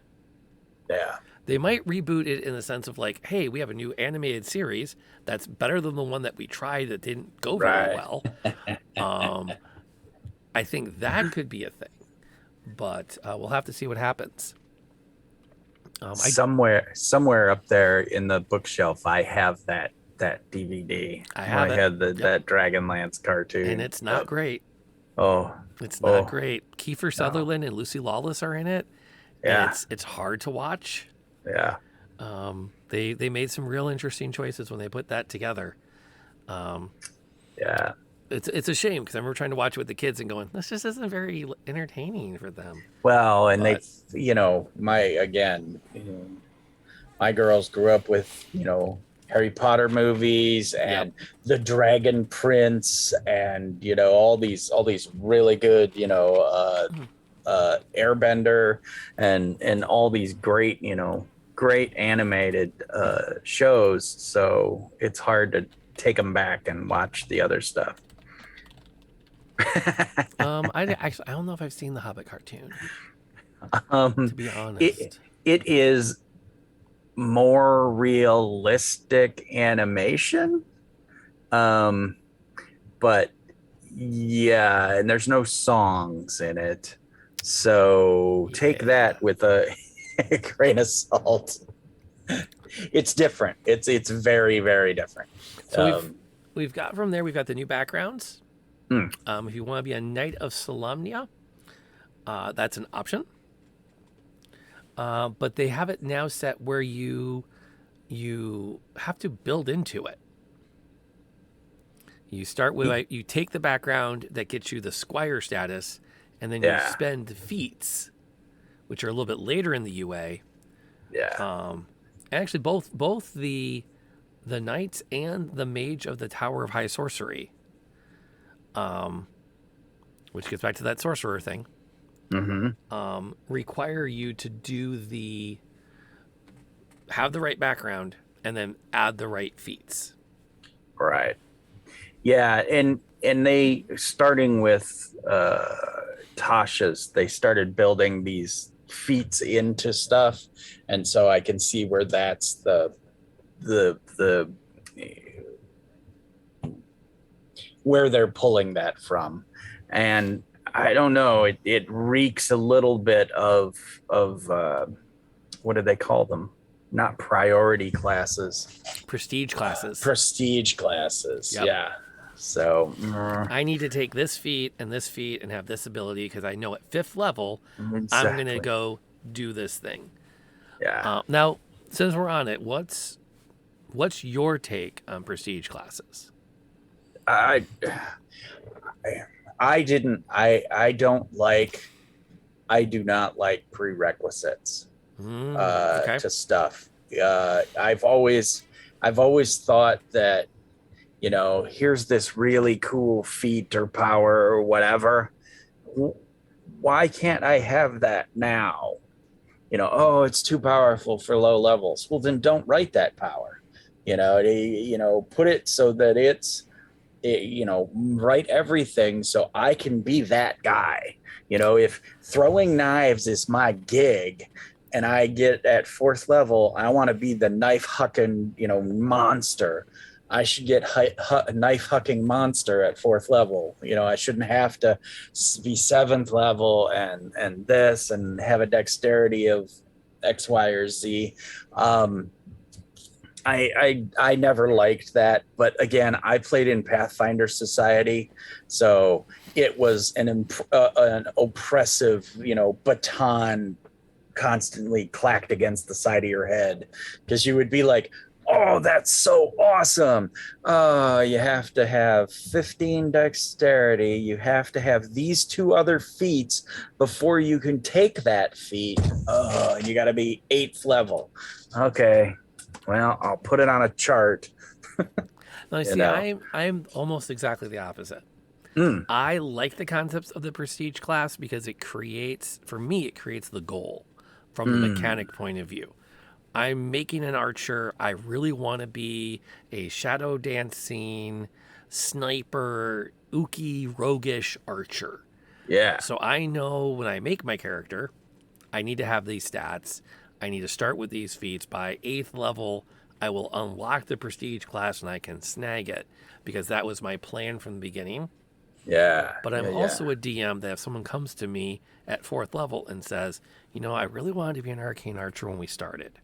Yeah. They might reboot it in the sense of like, hey, we have a new animated series that's better than the one that we tried that didn't go very well. I think that could be a thing, but we'll have to see what happens. Somewhere up there in the bookshelf, I have that DVD. I had that Dragonlance cartoon, and it's not great. Oh, it's not great. Kiefer Sutherland and Lucy Lawless are in it. Yeah, it's hard to watch. Yeah. They made some real interesting choices when they put that together. Yeah. It's a shame, because I remember trying to watch it with the kids and going, this just isn't very entertaining for them. Well, and my girls grew up with, Harry Potter movies and the Dragon Prince and, all these really good, Airbender and all these great, great animated shows. So it's hard to take them back and watch the other stuff. I don't know if I've seen the Hobbit cartoon. To be honest, it is more realistic animation. Um, but yeah, and there's no songs in it. So take Yeah. that with a, a grain of salt. It's different. It's very, very different. So we've got from there. We've got the new backgrounds. Mm, If you want to be a Knight of Solamnia, that's an option. But they have it now set where you have to build into it. You start with you take the background that gets you the squire status, and then you yeah, spend the feats, which are a little bit later in the UA. yeah. Actually, both the knights and the mage of the Tower of High Sorcery, which gets back to that sorcerer thing, Mm-hmm. require you to do the have the right background and then add the right feats. Right. Yeah, and they starting with Tasha's, they started building these feats into stuff, and so I can see where that's the where they're pulling that from, and I don't know, it reeks a little bit of what do they call them? Not priority classes, Prestige classes. prestige classes. Yep. Yeah. So I need to take this feat and have this ability because I know at 5th level, I'm going to exactly. go do this thing. Yeah. Now, since we're on it, what's your take on prestige classes? I I didn't I don't like I do not like prerequisites Okay. to stuff. I've always thought that, you know, here's this really cool feat or power or whatever. Why can't I have that now? You know, oh, it's too powerful for low levels. Well, then don't write that power. Put it so that write everything so I can be that guy. You know, if throwing knives is my gig and I get at 4th level, I want to be the knife hucking, monster. I should get knife hucking monster at 4th level. You know, I shouldn't have to be 7th level and this and have a dexterity of X, Y, or Z. I never liked that, but again, I played in Pathfinder Society, so it was an oppressive, baton constantly clacked against the side of your head because you would be like, "Oh, that's so awesome! You have to have 15 dexterity. You have to have these 2 other feats before you can take that feat. Oh, you got to be 8th level." Okay, well, I'll put it on a chart, Now, you you see, know. I'm almost exactly the opposite. Mm, I like the concepts of the prestige class because for me, it creates the goal from the mm, mechanic point of view. I'm making an archer. I really want to be a shadow dancing, sniper, ooky, roguish archer. yeah, So I know when I make my character, I need to have these stats. I need to start with these feats. By 8th level, I will unlock the prestige class and I can snag it because that was my plan from the beginning. yeah, But I'm yeah, yeah. also a DM that if someone comes to me at 4th level and says, I really wanted to be an arcane archer when we started,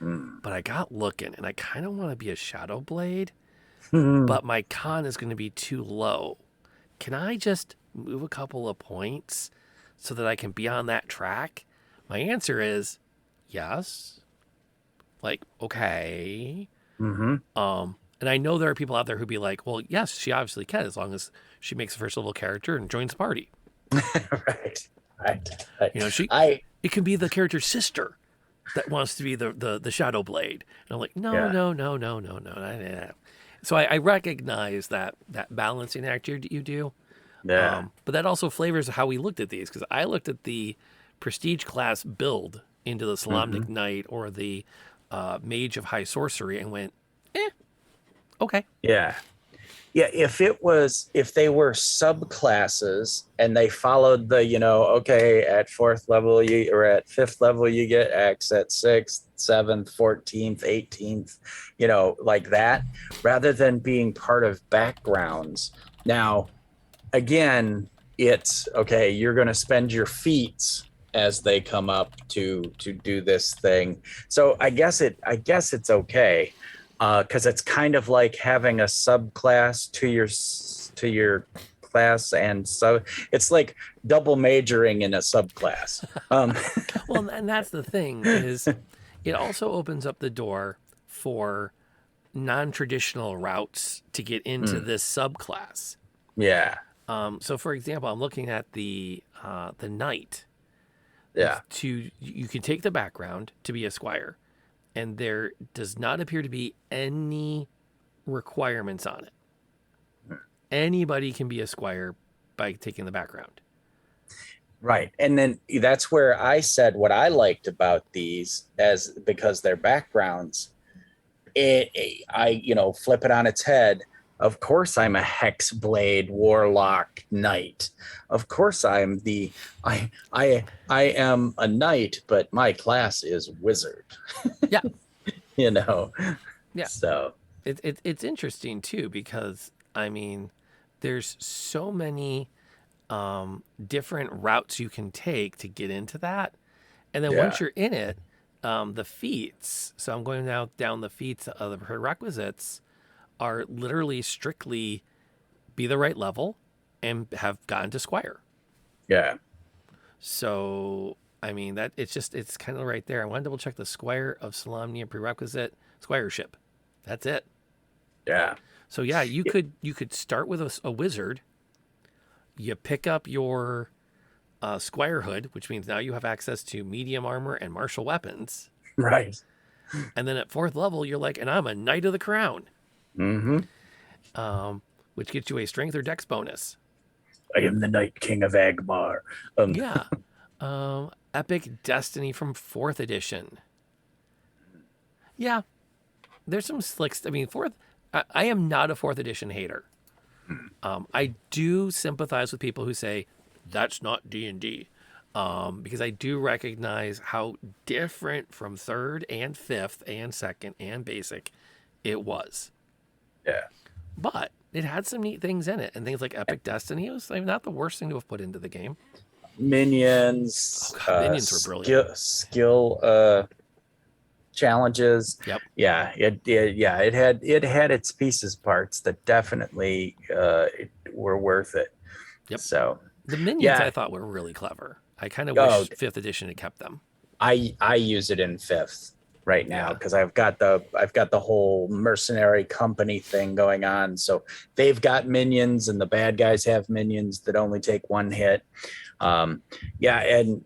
Mm. but I got looking and I kind of want to be a shadow blade, Mm. but my con is going to be too low. Can I just move a couple of points so that I can be on that track? My answer is yes. Like, okay. Mm-hmm. And I know there are people out there who'd be like, well, yes, she obviously can as long as she makes a first level character and joins the party. Right, right, right. She I it can be the character's sister that wants to be the shadow blade. And I'm like, no, Yeah. no, no, no, no, no. So I recognize that balancing act you do. Yeah. But that also flavors how we looked at these because I looked at the prestige class build into the Mm-hmm. Solamnic Knight or the Mage of High Sorcery and went, okay. Yeah. Yeah, if they were subclasses and they followed the, okay, at fourth level or at fifth level you get X, at sixth, seventh, 14th, 18th, like that, rather than being part of backgrounds. Now, again, it's okay, you're going to spend your feats as they come up to do this thing. So I guess it's okay, because it's kind of like having a subclass to your class, and so it's like double majoring in a subclass. Well, and that's the thing is, it also opens up the door for non-traditional routes to get into mm, this subclass. yeah, So, for example, I'm looking at the knight. yeah, You can take the background to be a squire, and there does not appear to be any requirements on it. Anybody can be a squire by taking the background. right. And then that's where I said what I liked about these, as because their backgrounds, I flip it on its head. Of course I'm a hexblade warlock knight. Of course I am a knight, but my class is wizard. Yeah, you know yeah. so It's interesting too because I mean, there's so many different routes you can take to get into that, and then yeah, once you're in it, the feats. So I'm going now down the feats of the prerequisites are literally strictly be the right level and have gotten to squire. yeah, So I mean that it's kind of right there. I want to double check the Squire of Solamnia prerequisite squireship. That's it. yeah, So yeah, you could start with a wizard. You pick up your squirehood, which means now you have access to medium armor and martial weapons. right. And then at fourth level, you're like, and I'm a knight of the crown, Mm-hmm. which gets you a strength or dex bonus. I am the Night King of Agmar. um Yeah. Epic Destiny from fourth edition. Yeah, there's some slicks. I mean, fourth. I am not a fourth edition hater. I do sympathize with people who say that's not D&D, because I do recognize how different from third and fifth and second and basic it was. yeah, But it had some neat things in it, and things like Epic Destiny was not the worst thing to have put into the game. Oh minions, god, minions were brilliant. skill challenges. Yep, It had its pieces parts that definitely were worth it. yep. So The minions I yeah. thought were really clever. I kind of Oh, wish fifth edition had kept them. I use it in fifth right now Yeah. because I've got the whole mercenary company thing going on. So they've got minions, and the bad guys have minions that only take one hit. Yeah, and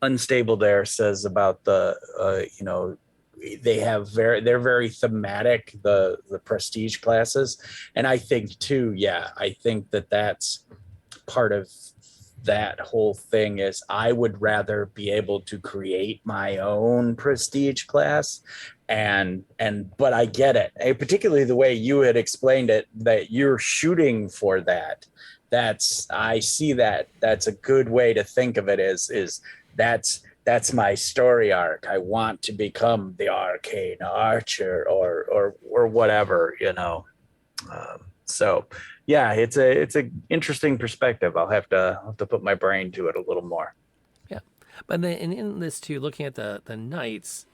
Unstable there says about the they're very thematic, the prestige classes. And I think too, yeah, I think that's part of that whole thing. Is I would rather be able to create my own prestige class. And but I get it, particularly the way you had explained it, that you're shooting for that. I see that's a good way to think of it. Is that's my story arc. I want to become the arcane archer, or whatever. So yeah, it's a interesting perspective. I'll have to put my brain to it a little more. Yeah, but then and in this too, looking at the knights,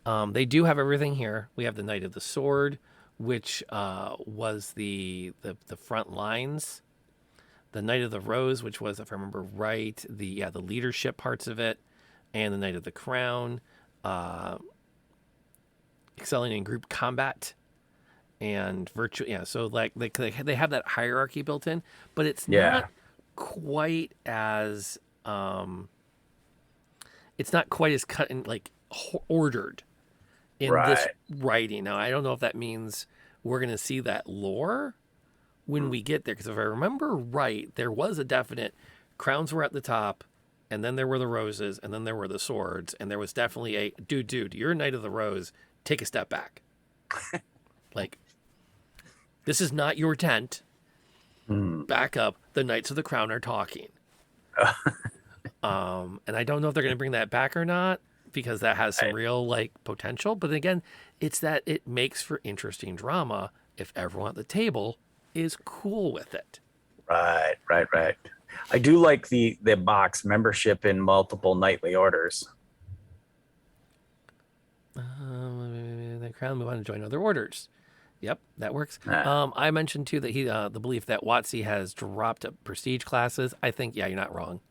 they do have everything here. We have the Knight of the Sword, which was the front lines. The Knight of the Rose, which was, if I remember right, the leadership parts of it, and the Knight of the Crown, uh, excelling in group combat and virtual. Yeah, so like they have that hierarchy built in, but it's Yeah, not quite as it's not quite as cut and like ordered in this right. writing. Now, I don't know if that means we're going to see that lore when we get there, because if I remember right, there was a definite crowns were at the top, and then there were the roses, and then there were the swords, and there was definitely a dude, you're a Knight of the Rose. Take a step back. Like, This is not your tent. Hmm. Back up. The Knights of the Crown are talking. And I don't know if they're going to bring that back or not, because that has some real like potential. But again, it's that it makes for interesting drama if everyone at the table is cool with it. Right. I do like the box membership in multiple nightly orders. The Crown move on to join other orders. Yep, that works. Ah. I mentioned too that the belief that WotC has dropped prestige classes. I think you're not wrong.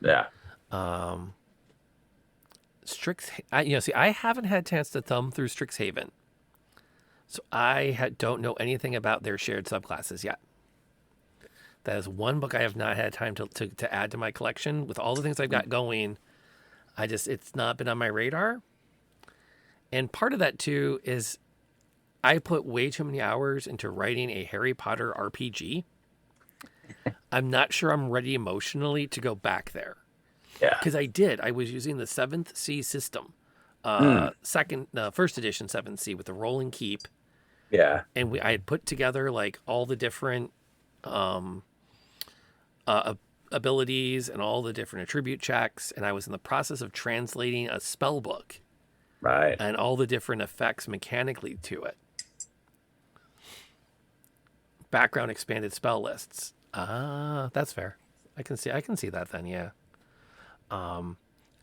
Yeah. I haven't had a chance to thumb through Strixhaven, so I don't know anything about their shared subclasses yet. That is one book I have not had time to add to my collection. With all the things I've got going, it's not been on my radar. And part of that too is I put way too many hours into writing a Harry Potter RPG. I'm not sure I'm ready emotionally to go back there. Yeah. Because I was using the 7th C system, first edition 7th C with the roll and keep. Yeah. And I had put together like all the different abilities and all the different attribute checks. And I was in the process of translating a spell book. Right. And all the different effects mechanically to it. Background expanded spell lists. That's fair. I can see that then, yeah. And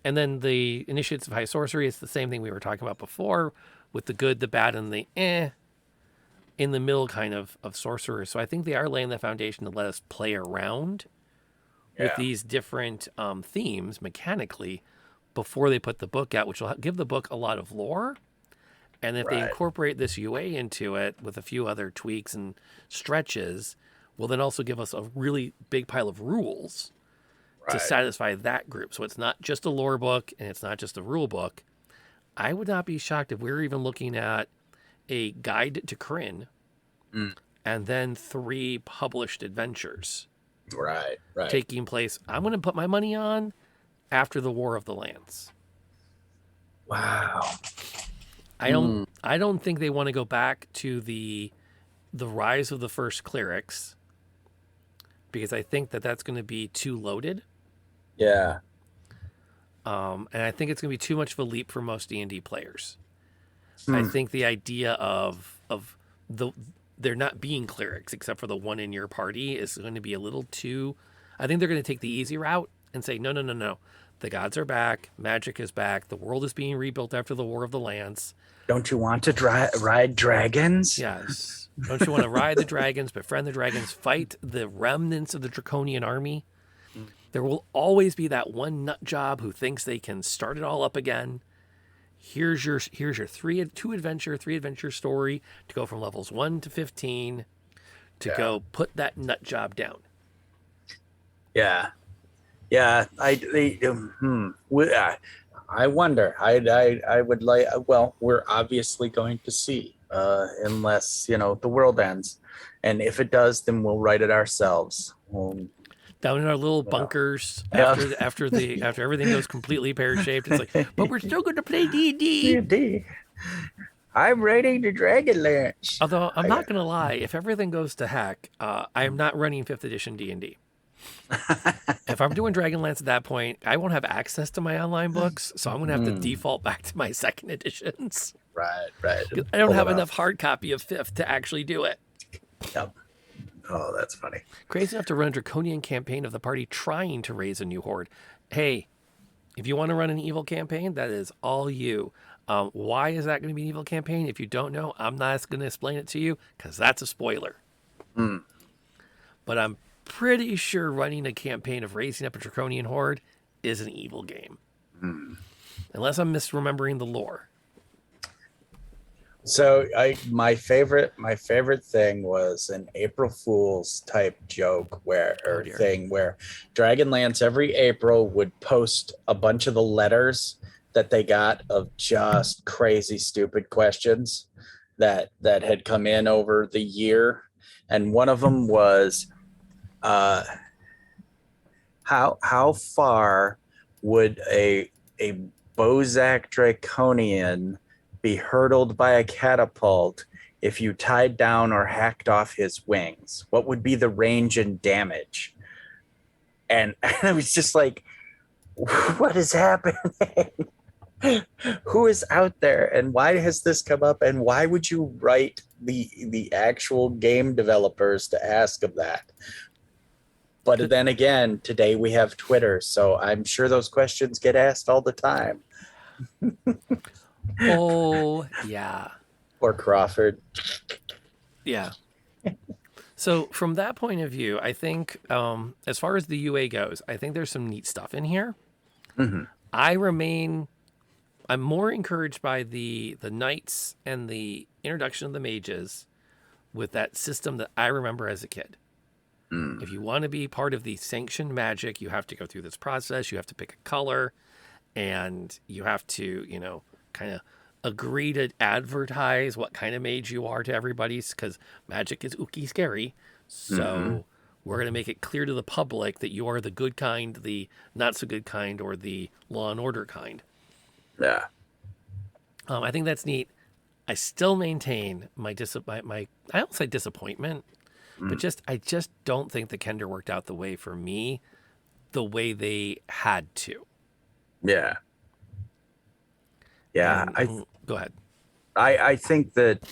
then the Initiates of High Sorcery is the same thing we were talking about before, with the good, the bad, and the in the middle kind of sorcerers. So I think they are laying the foundation to let us play around with these different themes mechanically before they put the book out, which will give the book a lot of lore. And if they incorporate this UA into it with a few other tweaks and stretches, will then also give us a really big pile of rules to satisfy that group. So it's not just a lore book and it's not just a rule book. I would not be shocked if we're even looking at a guide to Kryn and then 3 published adventures. Right. Taking place, I'm going to put my money on after the War of the Lands. Wow. I don't think they want to go back to the rise of the first clerics, because I think that's going to be too loaded. Yeah. And I think it's going to be too much of a leap for most D&D players. I think the idea of there not being clerics except for the one in your party is going to be a little too. I think they're going to take the easy route and say, no. The gods are back. Magic is back. The world is being rebuilt after the War of the Lands. Don't you want to ride dragons? Yes. Don't you want to ride the dragons, befriend the dragons, fight the remnants of the Draconian army? There will always be that one nut job who thinks they can start it all up again. Here's your 3 adventure story to go from levels 1 to 15 to go put that nut job down. Yeah. I wonder. I would like. Well, we're obviously going to see, unless the world ends, and if it does, then we'll write it ourselves. Down in our little bunkers after everything goes completely pear-shaped. It's like, but we're still going to play D&D. I'm writing the Dragonlance. Although I'm not going to lie, if everything goes to heck, I am not running 5th edition D&D. If I'm doing Dragonlance at that point, I won't have access to my online books, so I'm going to have to default back to my 2nd editions. Right. I don't have enough hard copy of 5th to actually do it. Yep. Oh, that's funny. Crazy enough to run a draconian campaign of the party trying to raise a new horde. Hey, if you want to run an evil campaign, that is all you. Why is that going to be an evil campaign? If you don't know, I'm not going to explain it to you because that's a spoiler. But I'm pretty sure running a campaign of raising up a draconian horde is an evil game. Unless I'm misremembering the lore. So my favorite thing was an April Fool's type joke where Dragonlance every April would post a bunch of the letters that they got of just crazy stupid questions that had come in over the year, and one of them was how far would a Bozak Draconian be hurtled by a catapult if you tied down or hacked off his wings? What would be the range and damage? And I was just like, what is happening? Who is out there, and why has this come up, and why would you write the actual game developers to ask of that? But then again, today we have Twitter, so I'm sure those questions get asked all the time. Oh, yeah. Or Crawford. Yeah. So from that point of view, I think as far as the UA goes, I think there's some neat stuff in here. Mm-hmm. I'm more encouraged by the knights and the introduction of the mages with that system that I remember as a kid. If you want to be part of the sanctioned magic, you have to go through this process. You have to pick a color, and you have to, kind of agree to advertise what kind of mage you are to everybody, because magic is ooky scary. So we're going to make it clear to the public that you are the good kind, the not so good kind, or the law and order kind. Yeah. I think that's neat. I still maintain my I don't say disappointment, but I just don't think the Kender worked out the way for me, the way they had to. Yeah. Yeah. Go ahead. I think that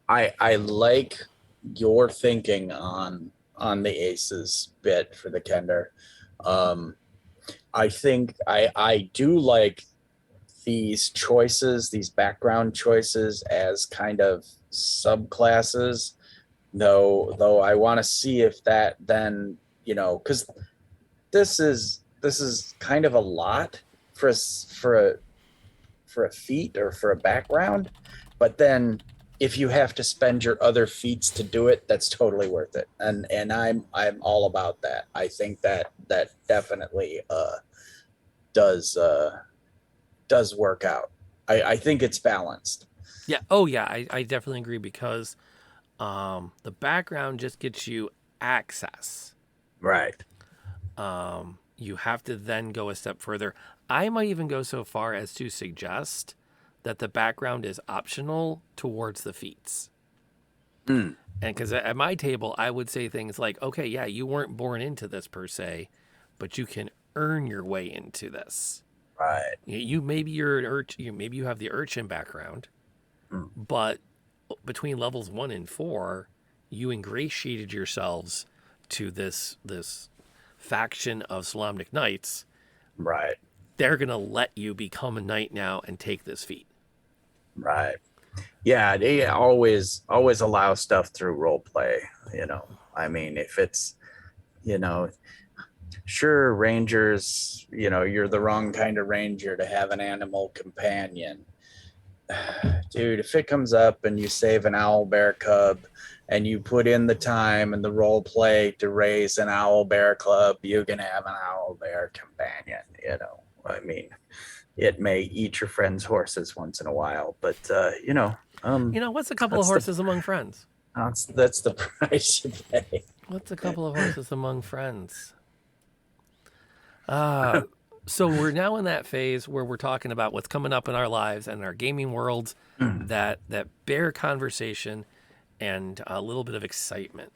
I like your thinking on the aces bit for the Kender. I think I do like these choices, these background choices as kind of subclasses, though I want to see if that then, because this is kind of a lot for a feat or for a background, but then if you have to spend your other feats to do it, that's totally worth it. And I'm all about that. I think that definitely does work out. I think it's balanced. Yeah. Oh, yeah. I definitely agree, because the background just gets you access. Right. You have to then go a step further. I might even go so far as to suggest that the background is optional towards the feats. And because at my table, I would say things like, okay, yeah, you weren't born into this per se, but you can earn your way into this. Right. Maybe you're an urchin, maybe you have the urchin background, but between levels 1 and 4, you ingratiated yourselves to this faction of Solamnic Knights. Right. They're gonna let you become a knight now and take this feat. Right. Yeah, they always allow stuff through role play. I mean, if it's, sure, rangers, you're the wrong kind of ranger to have an animal companion. Dude, if it comes up and you save an owl bear cub and you put in the time and the role play to raise an owl bear cub, you can have an owl bear companion. I mean, it may eat your friend's horses once in a while, but what's a couple of horses among friends? That's the price you pay. What's a couple of horses among friends? So we're now in that phase where we're talking about what's coming up in our lives and our gaming worlds that bear conversation and a little bit of excitement.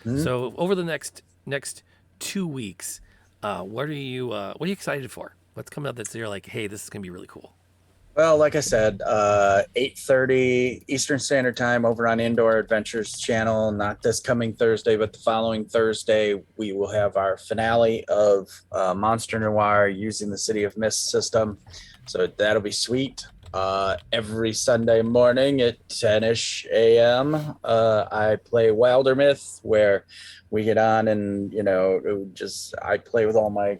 So over the next 2 weeks, what are you excited for? What's coming up that's you're like, hey, this is gonna be really cool? Well, like I said, 8:30 Eastern Standard Time over on Indoor Adventures channel. Not this coming Thursday, but the following Thursday, we will have our finale of Monster Noir using the City of Mist system. So that'll be sweet. Every Sunday morning at 10-ish a.m., I play Wilder Myth, where we get on and, I play with all my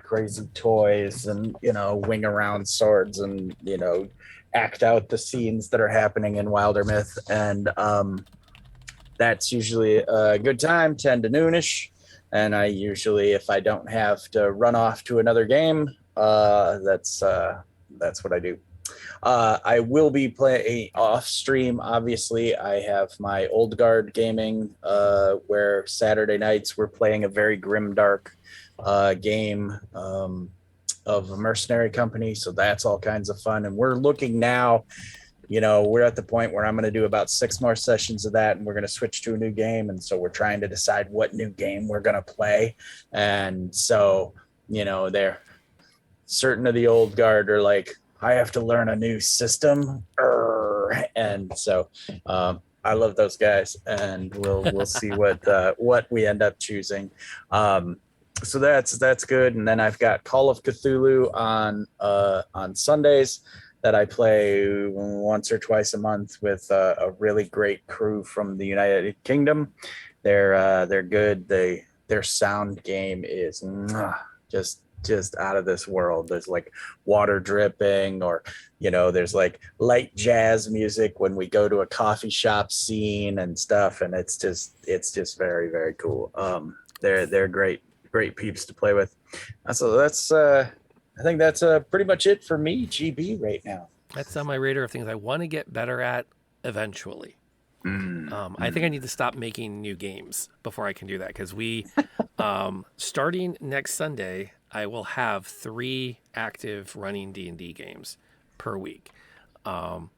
crazy toys and, wing around swords and, act out the scenes that are happening in Wilder Myth. And that's usually a good time, 10 to noonish. And I usually, if I don't have to run off to another game, that's what I do. I will be playing off stream. Obviously, I have my Old Guard gaming, where Saturday nights we're playing a very grimdark game of a mercenary company. So that's all kinds of fun. And we're looking now we're at the point where I'm going to do about 6 more sessions of that, and we're going to switch to a new game. And so we're trying to decide what new game we're going to play. And so, they're certain of the old guard are like, I have to learn a new system. And so I love those guys, and we'll see what we end up choosing. So that's good. And then I've got Call of Cthulhu on Sundays that I play once or twice a month with a really great crew from the United Kingdom. They're good. Their sound game is just out of this world. There's like water dripping, or there's like light jazz music when we go to a coffee shop scene and stuff, and it's just very, very cool. They're great peeps to play with. So that's I think that's pretty much it for me, GB, right now. That's on my radar of things I want to get better at eventually. I think I need to stop making new games before I can do that, because we starting next Sunday, I will have 3 active running D&D games per week. Our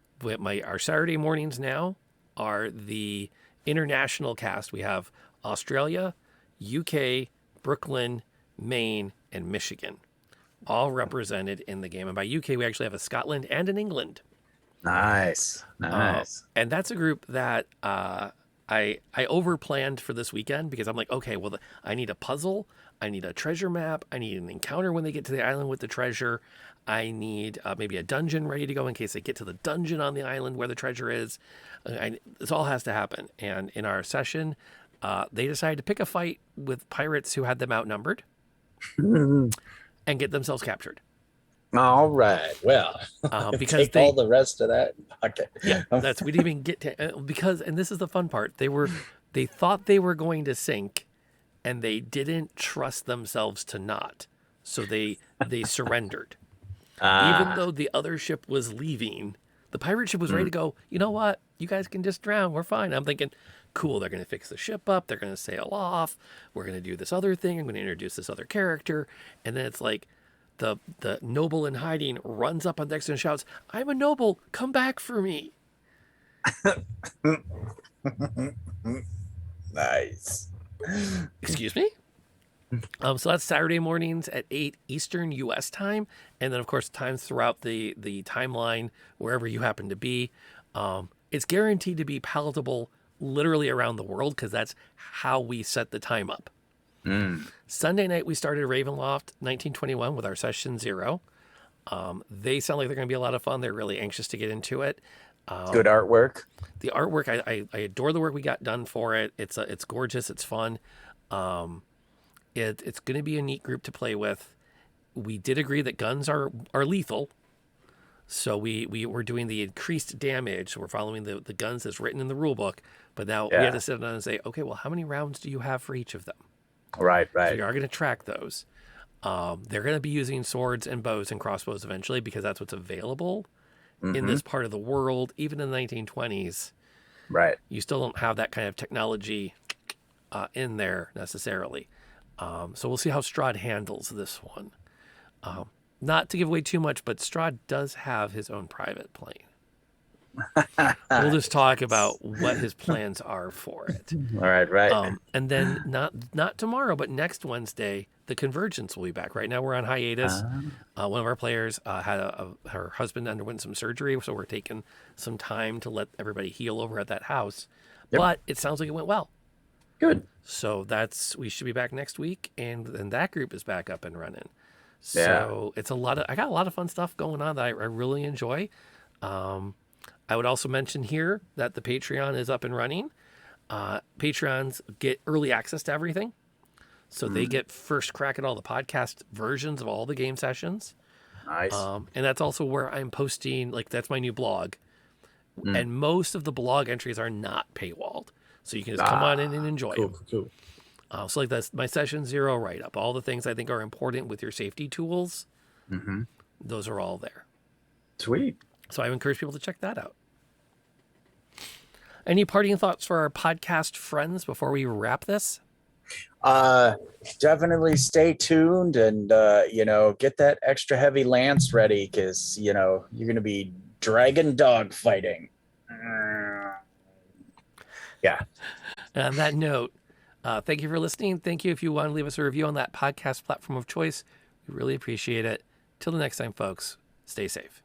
Saturday mornings now are the international cast. We have Australia, UK, Brooklyn, Maine, and Michigan, all represented in the game. And by UK, we actually have a Scotland and an England. Nice. And that's a group that I over-planned for this weekend, because I'm like, okay, well, I need a puzzle, I need a treasure map, I need an encounter when they get to the island with the treasure, I need maybe a dungeon ready to go in case they get to the dungeon on the island where the treasure is. This all has to happen. And in our session, they decided to pick a fight with pirates who had them outnumbered and get themselves captured. All right. Well, because take all the rest of that. Okay. Yeah, we didn't even get to, and this is the fun part. They thought they were going to sink, and they didn't trust themselves to not. So they surrendered. Even though the other ship was leaving, the pirate ship was ready to go. You know what? You guys can just drown. We're fine. I'm thinking, cool. They're going to fix the ship up. They're going to sail off. We're going to do this other thing. I'm going to introduce this other character, and then it's like, the noble in hiding runs up on Dexter and shouts, "I'm a noble, come back for me." Nice. Excuse me? So that's Saturday mornings at 8 Eastern U.S. time. And then, of course, times throughout the timeline, wherever you happen to be. It's guaranteed to be palatable literally around the world, because that's how we set the time up. Sunday night, we started Ravenloft 1921 with our session 0. They sound like they're going to be a lot of fun. They're really anxious to get into it. Good artwork. The artwork, I adore the work we got done for it. It's gorgeous. It's fun. It's going to be a neat group to play with. We did agree that guns are lethal. So we were doing the increased damage. So we're following the guns that's written in the rule book. But now we have to sit down and say, okay, well, how many rounds do you have for each of them? Right. So we are going to track those. They're going to be using swords and bows and crossbows eventually, because that's what's available in this part of the world. Even in the 1920s, right, you still don't have that kind of technology in there necessarily. So we'll see how Strahd handles this one. Not to give away too much, but Strahd does have his own private plane. We'll just talk about what his plans are for it. All right. And then not tomorrow, but next Wednesday, the Convergence will be back. Right now we're on hiatus. One of our players had her husband underwent some surgery, so we're taking some time to let everybody heal over at that house. Yep. But it sounds like it went well. Good. So we should be back next week, and then that group is back up and running. So it's I got a lot of fun stuff going on that I really enjoy. I would also mention here that the Patreon is up and running. Patreons get early access to everything. So they get first crack at all the podcast versions of all the game sessions. Nice. And that's also where I'm posting, that's my new blog. And most of the blog entries are not paywalled. So you can just come on in and enjoy them. Cool. So that's my session 0 write-up. All the things I think are important with your safety tools, those are all there. Sweet. So I encourage people to check that out. Any parting thoughts for our podcast friends before we wrap this? Definitely stay tuned and, get that extra heavy lance ready, because, you're going to be dragon dog fighting. Yeah. And on that note, thank you for listening. Thank you. If you want to leave us a review on that podcast platform of choice, we really appreciate it. Till the next time, folks, stay safe.